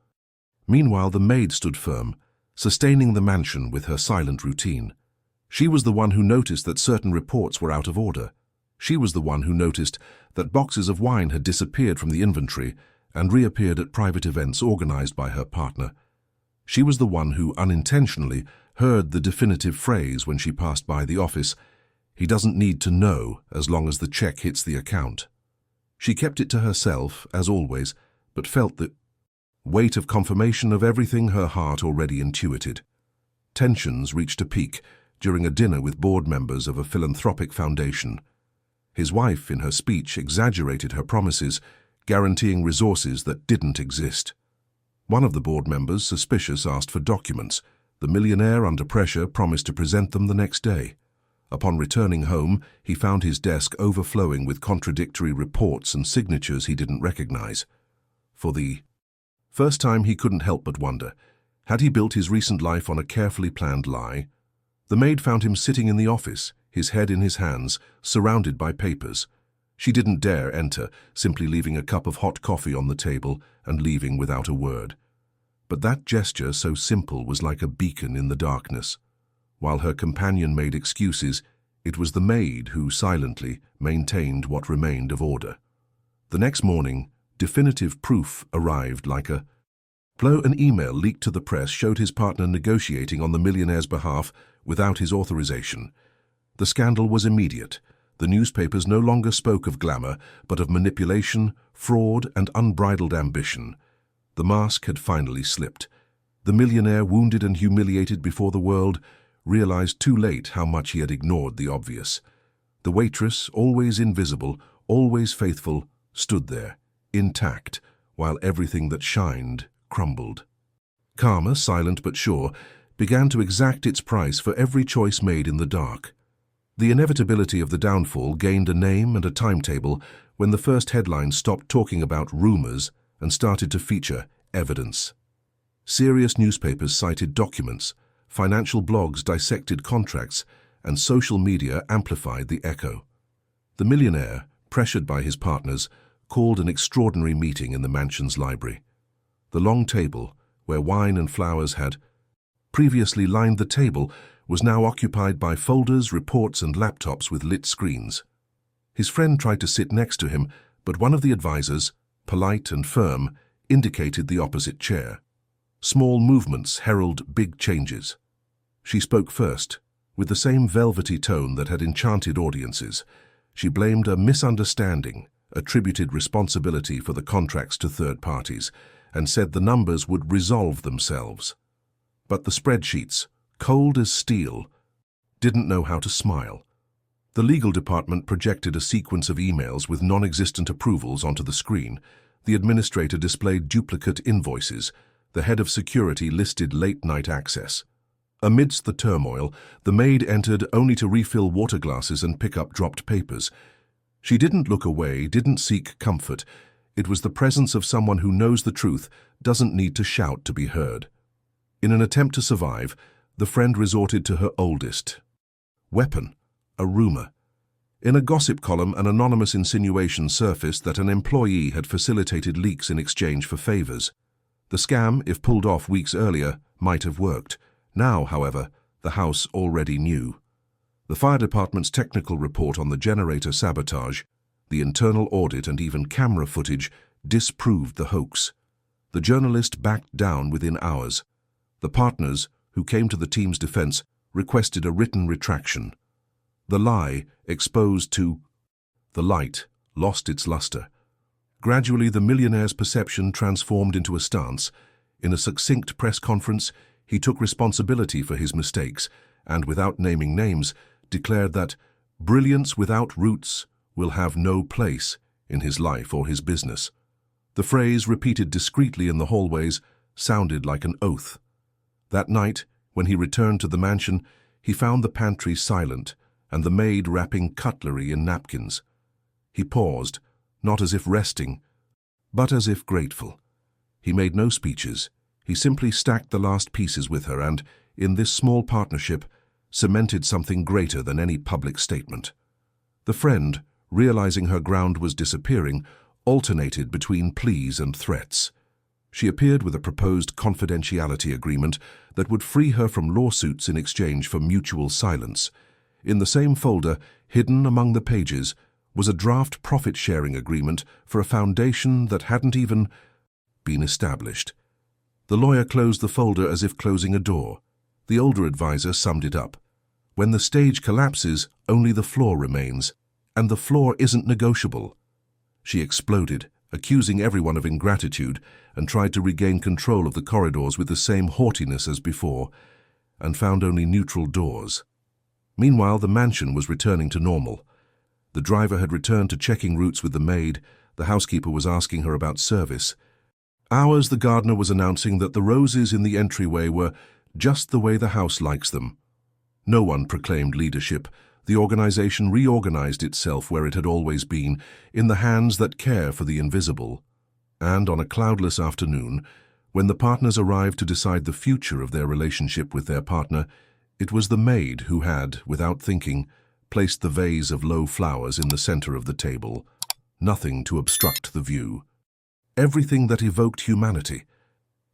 Meanwhile, the maid stood firm, sustaining the mansion with her silent routine. She was the one who noticed that certain reports were out of order. She was the one who noticed that boxes of wine had disappeared from the inventory and reappeared at private events organized by her partner. She was the one who unintentionally heard the definitive phrase when she passed by the office, "He doesn't need to know as long as the check hits the account." She kept it to herself, as always, but felt the weight of confirmation of everything her heart already intuited. Tensions reached a peak during a dinner with board members of a philanthropic foundation. His wife, in her speech, exaggerated her promises, guaranteeing resources that didn't exist. One of the board members, suspicious, asked for documents. The millionaire, under pressure, promised to present them the next day. Upon returning home, he found his desk overflowing with contradictory reports and signatures he didn't recognize. For the first time, he couldn't help but wonder, had he built his recent life on a carefully planned lie? The maid found him sitting in the office, his head in his hands, surrounded by papers. She didn't dare enter, simply leaving a cup of hot coffee on the table and leaving without a word. But that gesture, so simple, was like a beacon in the darkness. While her companion made excuses, it was the maid who silently maintained what remained of order. The next morning, definitive proof arrived like a blow. An email leaked to the press showed his partner negotiating on the millionaire's behalf without his authorization. The scandal was immediate. The newspapers no longer spoke of glamour, but of manipulation, fraud, and unbridled ambition. The mask had finally slipped. The millionaire, wounded and humiliated before the world, realized too late how much he had ignored the obvious. The waitress, always invisible, always faithful, stood there, intact, while everything that shined crumbled. Karma, silent but sure, began to exact its price for every choice made in the dark. The inevitability of the downfall gained a name and a timetable when the first headlines stopped talking about rumors and started to feature evidence. Serious newspapers cited documents, financial blogs dissected contracts, and social media amplified the echo. The millionaire, pressured by his partners, called an extraordinary meeting in the mansion's library. The long table, where wine and flowers had previously lined the table, was now occupied by folders, reports, and laptops with lit screens. His friend tried to sit next to him, but one of the advisors, polite and firm, indicated the opposite chair. Small movements herald big changes. She spoke first, with the same velvety tone that had enchanted audiences. She blamed a misunderstanding, attributed responsibility for the contracts to third parties, and said the numbers would resolve themselves. But the spreadsheets, cold as steel, didn't know how to smile. The legal department projected a sequence of emails with non-existent approvals onto the screen. The administrator displayed duplicate invoices. The head of security listed late-night access. Amidst the turmoil, the maid entered only to refill water glasses and pick up dropped papers. She didn't look away, didn't seek comfort. It was the presence of someone who knows the truth, doesn't need to shout to be heard. In an attempt to survive, the friend resorted to her oldest weapon, a rumor. In a gossip column, an anonymous insinuation surfaced that an employee had facilitated leaks in exchange for favors. The scam, if pulled off weeks earlier, might have worked. Now, however, the house already knew. The fire department's technical report on the generator sabotage, the internal audit and even camera footage disproved the hoax. The journalist backed down within hours. The partners, who came to the team's defense, requested a written retraction. The lie, exposed to the light, lost its luster. Gradually, the millionaire's perception transformed into a stance. In a succinct press conference, he took responsibility for his mistakes and, without naming names, declared that brilliance without roots will have no place in his life or his business. The phrase, repeated discreetly in the hallways, sounded like an oath. That night, when he returned to the mansion, he found the pantry silent and the maid wrapping cutlery in napkins. He paused, not as if resting, but as if grateful. He made no speeches. He simply stacked the last pieces with her and, in this small partnership, cemented something greater than any public statement. The friend, realizing her ground was disappearing, alternated between pleas and threats. She appeared with a proposed confidentiality agreement that would free her from lawsuits in exchange for mutual silence. In the same folder, hidden among the pages, was a draft profit-sharing agreement for a foundation that hadn't even been established. The lawyer closed the folder as if closing a door. The older advisor summed it up. When the stage collapses, only the floor remains, and the floor isn't negotiable. She exploded, accusing everyone of ingratitude, and tried to regain control of the corridors with the same haughtiness as before, and found only neutral doors. Meanwhile, the mansion was returning to normal. The driver had returned to checking routes with the maid. The housekeeper was asking her about service. Hours the gardener was announcing that the roses in the entryway were just the way the house likes them. No one proclaimed leadership. The organization reorganized itself where it had always been, in the hands that care for the invisible. And on a cloudless afternoon, when the partners arrived to decide the future of their relationship with their partner, it was the maid who had, without thinking, placed the vase of low flowers in the center of the table. Nothing to obstruct the view. Everything that evoked humanity.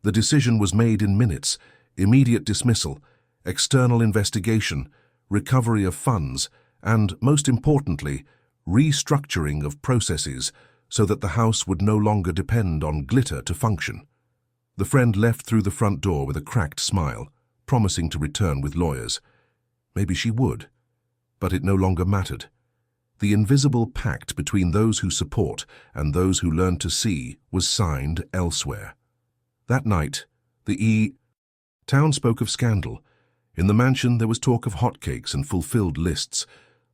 The decision was made in minutes: immediate dismissal, external investigation, recovery of funds, and, most importantly, restructuring of processes so that the house would no longer depend on glitter to function. The friend left through the front door with a cracked smile, promising to return with lawyers. Maybe she would, but it no longer mattered. The invisible pact between those who support and those who learn to see was signed elsewhere. That night, the town spoke of scandal. In the mansion there was talk of hotcakes and fulfilled lists.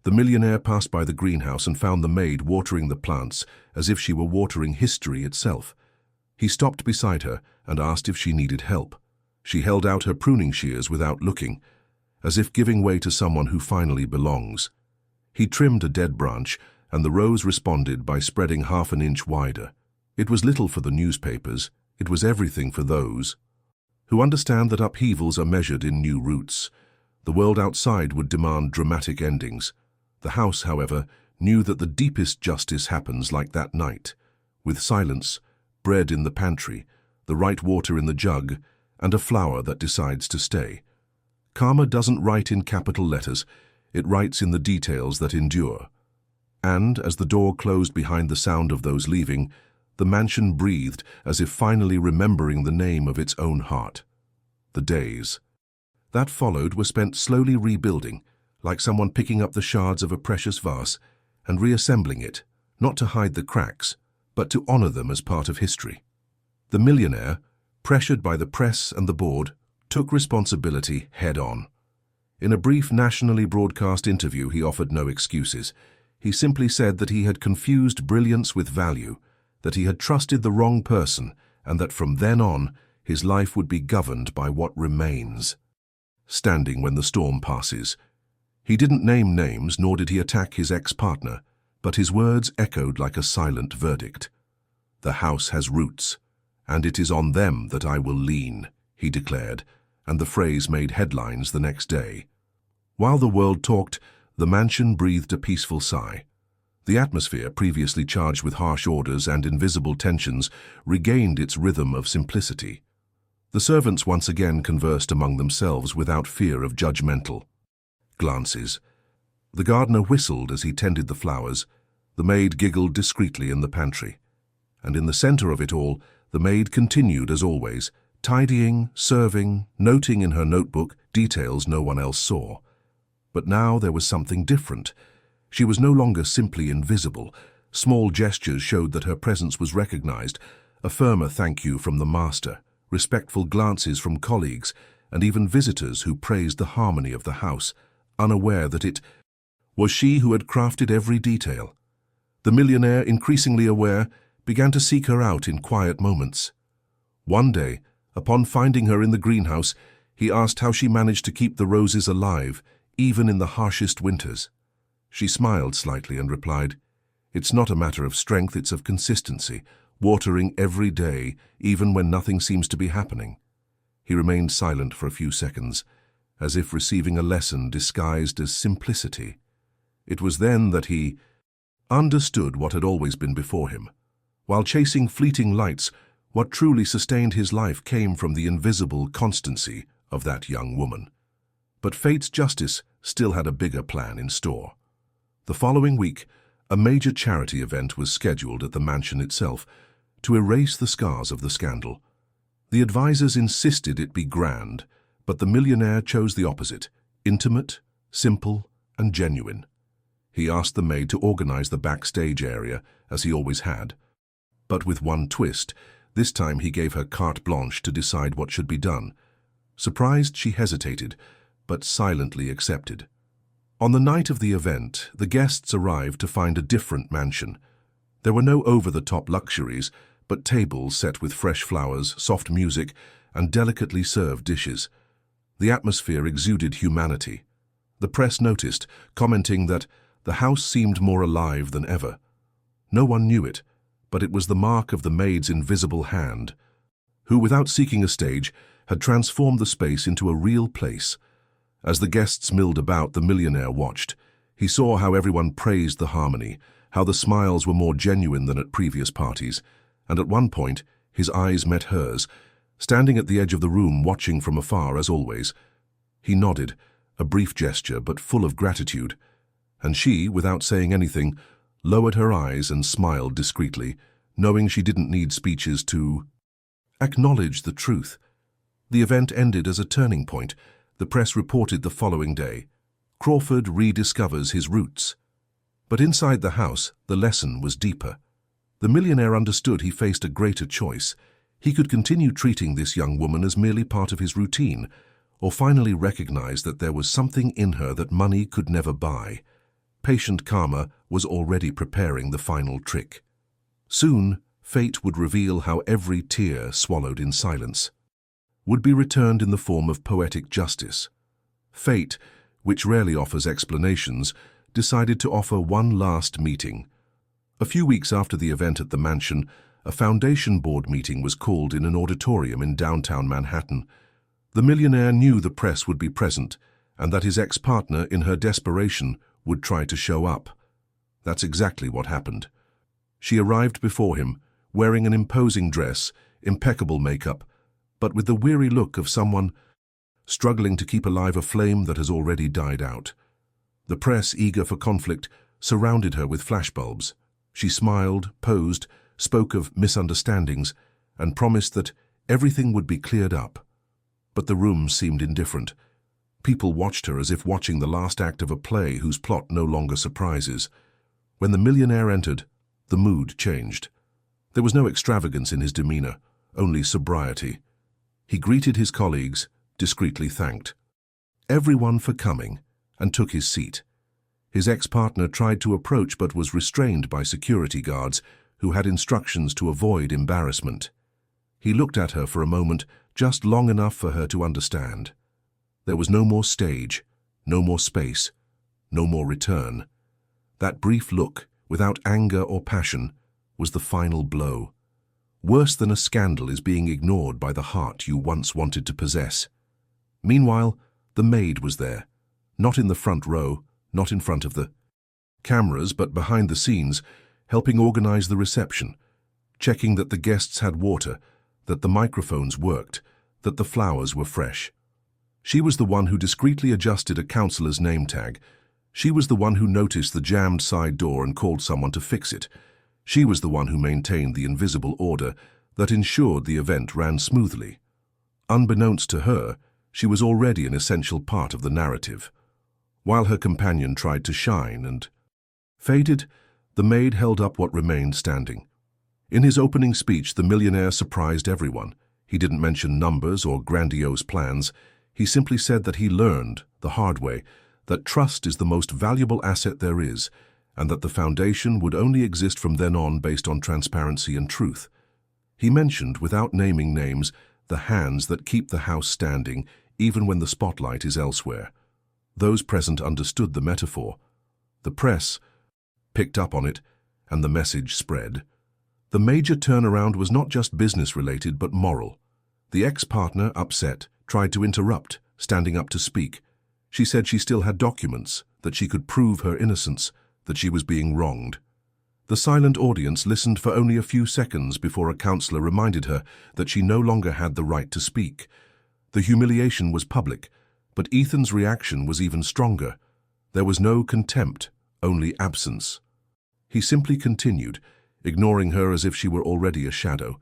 The millionaire passed by the greenhouse and found the maid watering the plants as if she were watering history itself. He stopped beside her and asked if she needed help. She held out her pruning shears without looking, as if giving way to someone who finally belongs. He trimmed a dead branch, and the rose responded by spreading half an inch wider. It was little for the newspapers. It was everything for those who understand that upheavals are measured in new roots. The world outside would demand dramatic endings. The house, however, knew that the deepest justice happens like that night, with silence, bread in the pantry, the right water in the jug, and a flower that decides to stay. Karma doesn't write in capital letters, it writes in the details that endure. And, as the door closed behind the sound of those leaving, the mansion breathed as if finally remembering the name of its own heart. The days that followed were spent slowly rebuilding, like someone picking up the shards of a precious vase, and reassembling it, not to hide the cracks, but to honor them as part of history. The millionaire, pressured by the press and the board, took responsibility head-on. In a brief nationally broadcast interview, he offered no excuses. He simply said that he had confused brilliance with value, that he had trusted the wrong person, and that from then on, his life would be governed by what remains. Standing when the storm passes. He didn't name names, nor did he attack his ex-partner, but his words echoed like a silent verdict. "The house has roots, and it is on them that I will lean," he declared, and the phrase made headlines the next day. While the world talked, the mansion breathed a peaceful sigh. The atmosphere, previously charged with harsh orders and invisible tensions, regained its rhythm of simplicity. The servants once again conversed among themselves without fear of judgmental glances. The gardener whistled as he tended the flowers. The maid giggled discreetly in the pantry. And in the center of it all, the maid continued as always, tidying, serving, noting in her notebook details no one else saw. But now there was something different. She was no longer simply invisible. Small gestures showed that her presence was recognized, a firmer thank you from the master, respectful glances from colleagues, and even visitors who praised the harmony of the house, unaware that it was she who had crafted every detail. The millionaire, increasingly aware, began to seek her out in quiet moments. One day, upon finding her in the greenhouse, he asked how she managed to keep the roses alive, even in the harshest winters. She smiled slightly and replied, "It's not a matter of strength, it's of consistency, watering every day, even when nothing seems to be happening." He remained silent for a few seconds, as if receiving a lesson disguised as simplicity. It was then that he understood what had always been before him. While chasing fleeting lights, what truly sustained his life came from the invisible constancy of that young woman. But fate's justice still had a bigger plan in store. The following week, a major charity event was scheduled at the mansion itself to erase the scars of the scandal. The advisors insisted it be grand, but the millionaire chose the opposite, intimate, simple, and genuine. He asked the maid to organize the backstage area, as he always had. But with one twist, this time he gave her carte blanche to decide what should be done. Surprised, she hesitated, but silently accepted. On the night of the event, the guests arrived to find a different mansion. There were no over-the-top luxuries, but tables set with fresh flowers, soft music, and delicately served dishes. The atmosphere exuded humanity. The press noticed, commenting that the house seemed more alive than ever. No one knew it, but it was the mark of the maid's invisible hand, who, without seeking a stage, had transformed the space into a real place. As the guests milled about, the millionaire watched. He saw how everyone praised the harmony, how the smiles were more genuine than at previous parties, and at one point, his eyes met hers, standing at the edge of the room watching from afar as always. He nodded, a brief gesture but full of gratitude, and she, without saying anything, lowered her eyes and smiled discreetly, knowing she didn't need speeches to acknowledge the truth. The event ended as a turning point. The press reported the following day, "Crawford rediscovers his roots." But inside the house, the lesson was deeper. The millionaire understood he faced a greater choice. He could continue treating this young woman as merely part of his routine, or finally recognize that there was something in her that money could never buy. Patient karma was already preparing the final trick. Soon, fate would reveal how every tear swallowed in silence would be returned in the form of poetic justice. Fate, which rarely offers explanations, decided to offer one last meeting. A few weeks after the event at the mansion, a foundation board meeting was called in an auditorium in downtown Manhattan. The millionaire knew the press would be present, and that his ex-partner, in her desperation, would try to show up. That's exactly what happened. She arrived before him, wearing an imposing dress, impeccable makeup, but with the weary look of someone struggling to keep alive a flame that has already died out. The press, eager for conflict, surrounded her with flashbulbs. She smiled, posed, spoke of misunderstandings, and promised that everything would be cleared up. But the room seemed indifferent. People watched her as if watching the last act of a play whose plot no longer surprises. When the millionaire entered, the mood changed. There was no extravagance in his demeanor, only sobriety. He greeted his colleagues, discreetly thanked everyone for coming, and took his seat. His ex-partner tried to approach but was restrained by security guards who had instructions to avoid embarrassment. He looked at her for a moment, just long enough for her to understand. There was no more stage, no more space, no more return. That brief look, without anger or passion, was the final blow. Worse than a scandal is being ignored by the heart you once wanted to possess. Meanwhile, the maid was there, not in the front row, not in front of the cameras, but behind the scenes, helping organize the reception, checking that the guests had water, that the microphones worked, that the flowers were fresh. She was the one who discreetly adjusted a counselor's name tag. She was the one who noticed the jammed side door and called someone to fix it. She was the one who maintained the invisible order that ensured the event ran smoothly. Unbeknownst to her, she was already an essential part of the narrative. While her companion tried to shine and faded, the maid held up what remained standing. In his opening speech, the millionaire surprised everyone. He didn't mention numbers or grandiose plans. He simply said that he learned, the hard way, that trust is the most valuable asset there is, and that the foundation would only exist from then on based on transparency and truth. He mentioned, without naming names, the hands that keep the house standing even when the spotlight is elsewhere. Those present understood the metaphor. The press picked up on it, and the message spread. The major turnaround was not just business-related but moral. The ex-partner, upset, tried to interrupt, standing up to speak. She said she still had documents, that she could prove her innocence, that she was being wronged. The silent audience listened for only a few seconds before a counselor reminded her that she no longer had the right to speak. The humiliation was public, but Ethan's reaction was even stronger. There was no contempt, only absence. He simply continued, ignoring her as if she were already a shadow.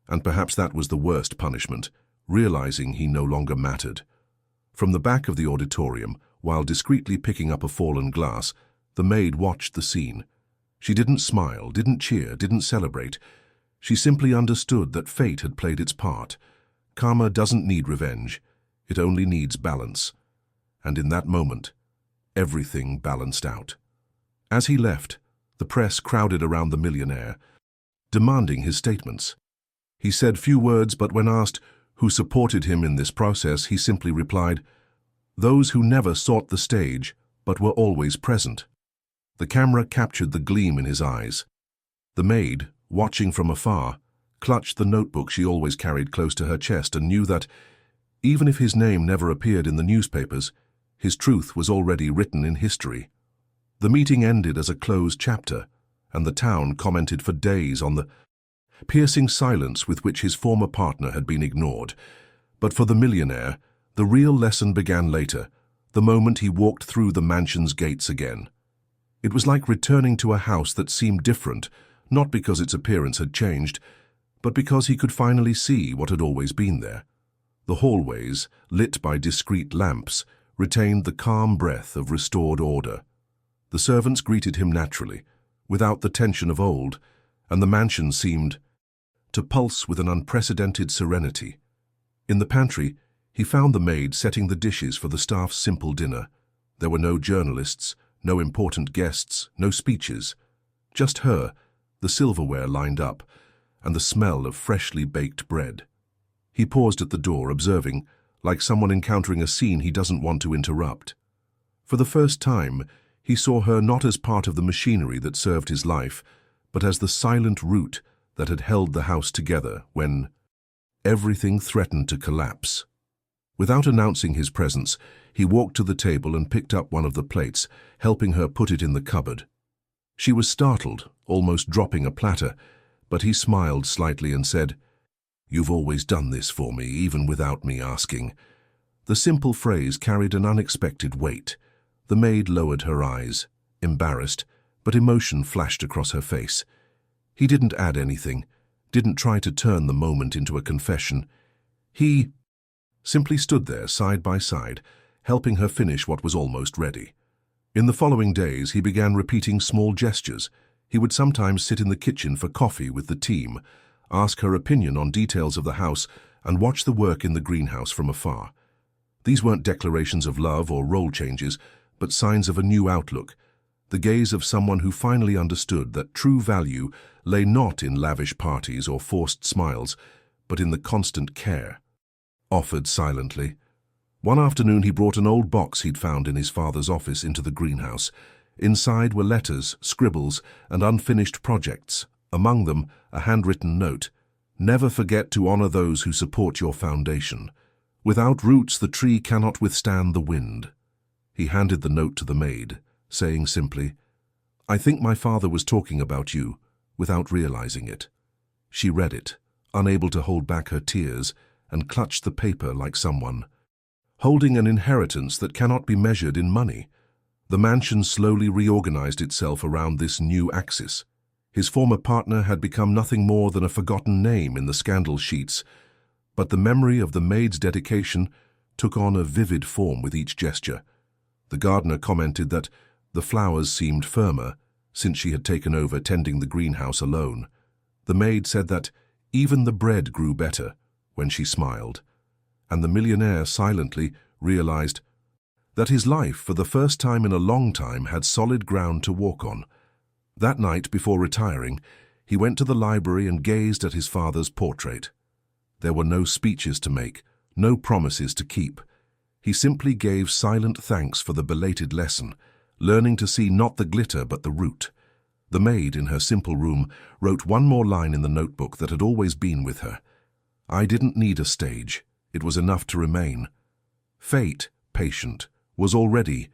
And perhaps that was the worst punishment, realizing he no longer mattered. From the back of the auditorium, while discreetly picking up a fallen glass, the maid watched the scene. She didn't smile, didn't cheer, didn't celebrate. She simply understood that fate had played its part. Karma doesn't need revenge. It only needs balance. And in that moment, everything balanced out. As he left, the press crowded around the millionaire, demanding his statements. He said few words, but when asked who supported him in this process, he simply replied, "Those who never sought the stage, but were always present." The camera captured the gleam in his eyes. The maid, watching from afar, clutched the notebook she always carried close to her chest and knew that, even if his name never appeared in the newspapers, his truth was already written in history. The meeting ended as a closed chapter, and the town commented for days on the piercing silence with which his former partner had been ignored. But for the millionaire, the real lesson began later, the moment he walked through the mansion's gates again. It was like returning to a house that seemed different, not because its appearance had changed, but because he could finally see what had always been there. The hallways, lit by discreet lamps, retained the calm breath of restored order. The servants greeted him naturally, without the tension of old, and the mansion seemed to pulse with an unprecedented serenity. In the pantry, he found the maid setting the dishes for the staff's simple dinner. There were no journalists, no important guests, no speeches. Just her, the silverware lined up, and the smell of freshly baked bread. He paused at the door, observing, like someone encountering a scene he doesn't want to interrupt. For the first time, he saw her not as part of the machinery that served his life, but as the silent root that had held the house together when everything threatened to collapse. Without announcing his presence, he walked to the table and picked up one of the plates, helping her put it in the cupboard. She was startled, almost dropping a platter, but he smiled slightly and said, "You've always done this for me, even without me asking." The simple phrase carried an unexpected weight. The maid lowered her eyes, embarrassed, but emotion flashed across her face. He didn't add anything, didn't try to turn the moment into a confession. He simply stood there side by side, helping her finish what was almost ready. In the following days, he began repeating small gestures. He would sometimes sit in the kitchen for coffee with the team, ask her opinion on details of the house, and watch the work in the greenhouse from afar. These weren't declarations of love or role changes, but signs of a new outlook, the gaze of someone who finally understood that true value lay not in lavish parties or forced smiles, but in the constant care, offered silently. One afternoon he brought an old box he'd found in his father's office into the greenhouse. Inside were letters, scribbles, and unfinished projects. Among them, a handwritten note. "Never forget to honor those who support your foundation. Without roots, the tree cannot withstand the wind." He handed the note to the maid, saying simply, "I think my father was talking about you," without realizing it. She read it, unable to hold back her tears, and clutched the paper like someone holding an inheritance that cannot be measured in money. The mansion slowly reorganized itself around this new axis. His former partner had become nothing more than a forgotten name in the scandal sheets, but the memory of the maid's dedication took on a vivid form with each gesture. The gardener commented that the flowers seemed firmer since she had taken over tending the greenhouse alone. The maid said that even the bread grew better when she smiled, and the millionaire silently realized that his life, for the first time in a long time, had solid ground to walk on. That night, before retiring, he went to the library and gazed at his father's portrait. There were no speeches to make, no promises to keep. He simply gave silent thanks for the belated lesson, learning to see not the glitter but the root. The maid, in her simple room, wrote one more line in the notebook that had always been with her. "I didn't need a stage. It was enough to remain." Fate, patient, was already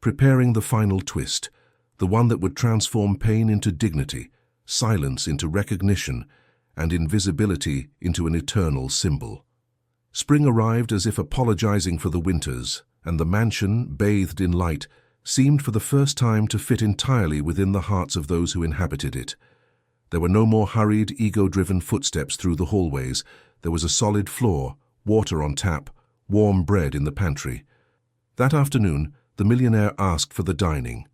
preparing the final twist, the one that would transform pain into dignity, silence into recognition, and invisibility into an eternal symbol. Spring arrived as if apologizing for the winters, and the mansion, bathed in light, seemed for the first time to fit entirely within the hearts of those who inhabited it. There were no more hurried, ego-driven footsteps through the hallways. There was a solid floor, water on tap, warm bread in the pantry. That afternoon, the millionaire asked for the dining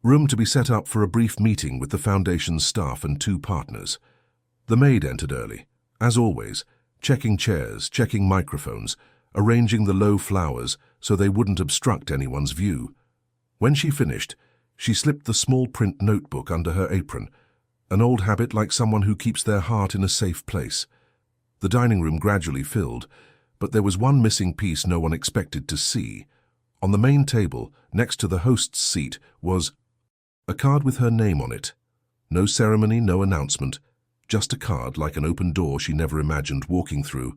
room to be set up for a brief meeting with the foundation's staff and two partners. The maid entered early, as always, checking chairs, checking microphones, arranging the low flowers so they wouldn't obstruct anyone's view. When she finished, she slipped the small print notebook under her apron, an old habit like someone who keeps their heart in a safe place. The dining room gradually filled, but there was one missing piece no one expected to see. On the main table, next to the host's seat, was a card with her name on it. No ceremony, no announcement, just a card like an open door she never imagined walking through.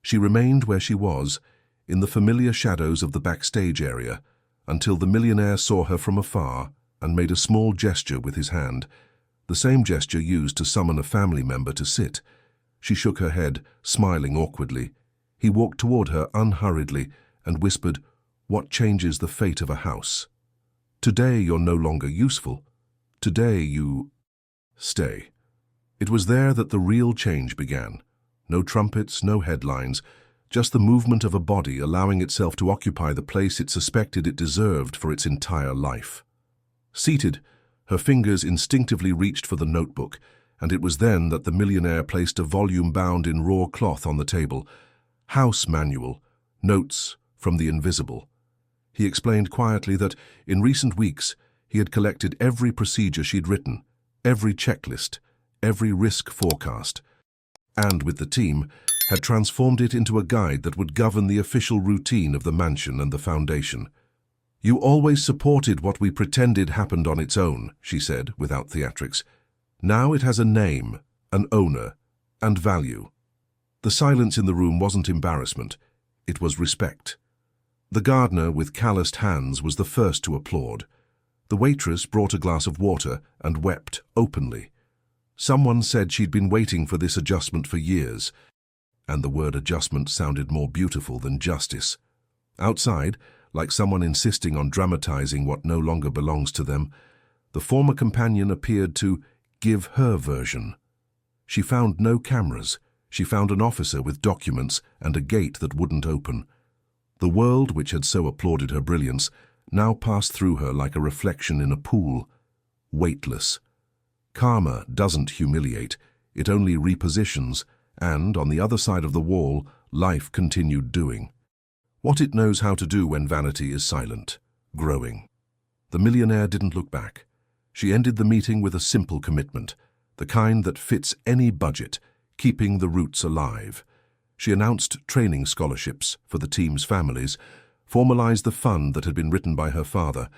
She remained where she was, in the familiar shadows of the backstage area, until the millionaire saw her from afar and made a small gesture with his hand, the same gesture used to summon a family member to sit. She shook her head, smiling awkwardly. He walked toward her unhurriedly and whispered, "What changes the fate of a house? Today you're no longer useful. Today you stay." It was there that the real change began. No trumpets, no headlines, just the movement of a body allowing itself to occupy the place it suspected it deserved for its entire life. Seated, her fingers instinctively reached for the notebook, and it was then that the millionaire placed a volume bound in raw cloth on the table. House manual, notes from the invisible. He explained quietly that, in recent weeks, he had collected every procedure she'd written, every checklist, every risk forecast, and, with the team, had transformed it into a guide that would govern the official routine of the mansion and the foundation. "You always supported what we pretended happened on its own," she said, without theatrics. "Now it has a name, an owner, and value." The silence in the room wasn't embarrassment, it was respect. The gardener, with calloused hands, was the first to applaud. The waitress brought a glass of water and wept openly. Someone said she'd been waiting for this adjustment for years, and the word adjustment sounded more beautiful than justice. Outside, like someone insisting on dramatizing what no longer belongs to them, the former companion appeared to give her version. She found no cameras. She found an officer with documents and a gate that wouldn't open. The world, which had so applauded her brilliance, now passed through her like a reflection in a pool, weightless. Karma doesn't humiliate, it only repositions, and, on the other side of the wall, life continued doing what it knows how to do when vanity is silent, growing. The millionaire didn't look back. She ended the meeting with a simple commitment, the kind that fits any budget, keeping the roots alive. She announced training scholarships for the team's families, formalized the fund that had been written by her father,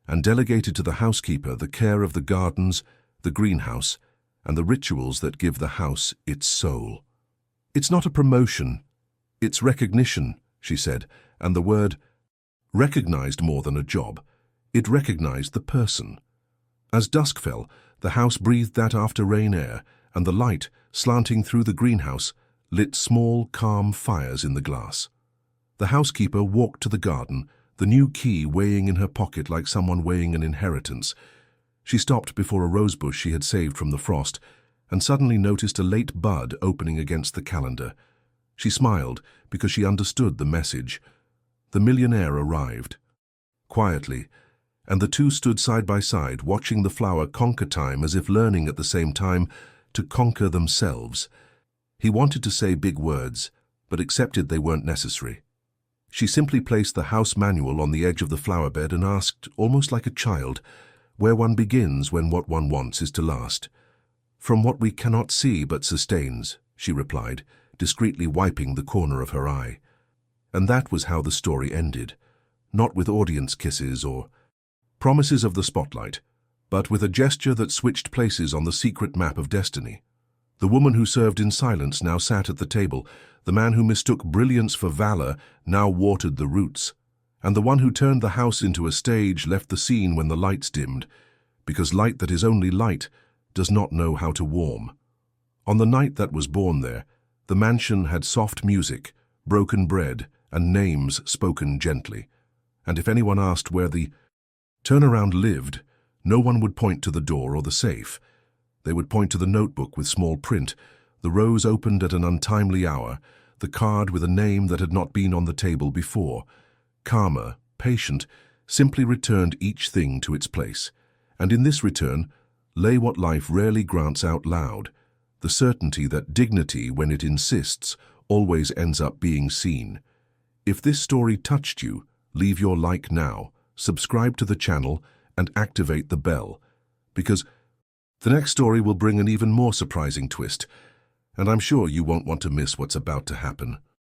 and delegated to the housekeeper the care of the gardens, the greenhouse, and the rituals that give the house its soul. "It's not a promotion, it's recognition," she said, and the word recognized more than a job. It recognized the person. As dusk fell, the house breathed that after-rain air, and the light, slanting through the greenhouse, lit small, calm fires in the glass. The housekeeper walked to the garden, the new key weighing in her pocket like someone weighing an inheritance. She stopped before a rosebush she had saved from the frost, and suddenly noticed a late bud opening against the calendar. She smiled because she understood the message. The millionaire arrived. Quietly, and the two stood side by side, watching the flower conquer time as if learning at the same time to conquer themselves. He wanted to say big words, but accepted they weren't necessary. She simply placed the house manual on the edge of the flower bed and asked, almost like a child, where one begins when what one wants is to last. "From what we cannot see but sustains," she replied, discreetly wiping the corner of her eye. And that was how the story ended, not with audience kisses or promises of the spotlight, but with a gesture that switched places on the secret map of destiny. The woman who served in silence now sat at the table, the man who mistook brilliance for valor now watered the roots, and the one who turned the house into a stage left the scene when the lights dimmed, because light that is only light does not know how to warm. On the night that was born there, the mansion had soft music, broken bread, and names spoken gently. And if anyone asked where the turnaround lived, no one would point to the door or the safe. They would point to the notebook with small print, the rose opened at an untimely hour, the card with a name that had not been on the table before. Karma, patient, simply returned each thing to its place. And in this return lay what life rarely grants out loud, the certainty that dignity, when it insists, always ends up being seen. If this story touched you, leave your like now, subscribe to the channel, and activate the bell, because the next story will bring an even more surprising twist, and I'm sure you won't want to miss what's about to happen.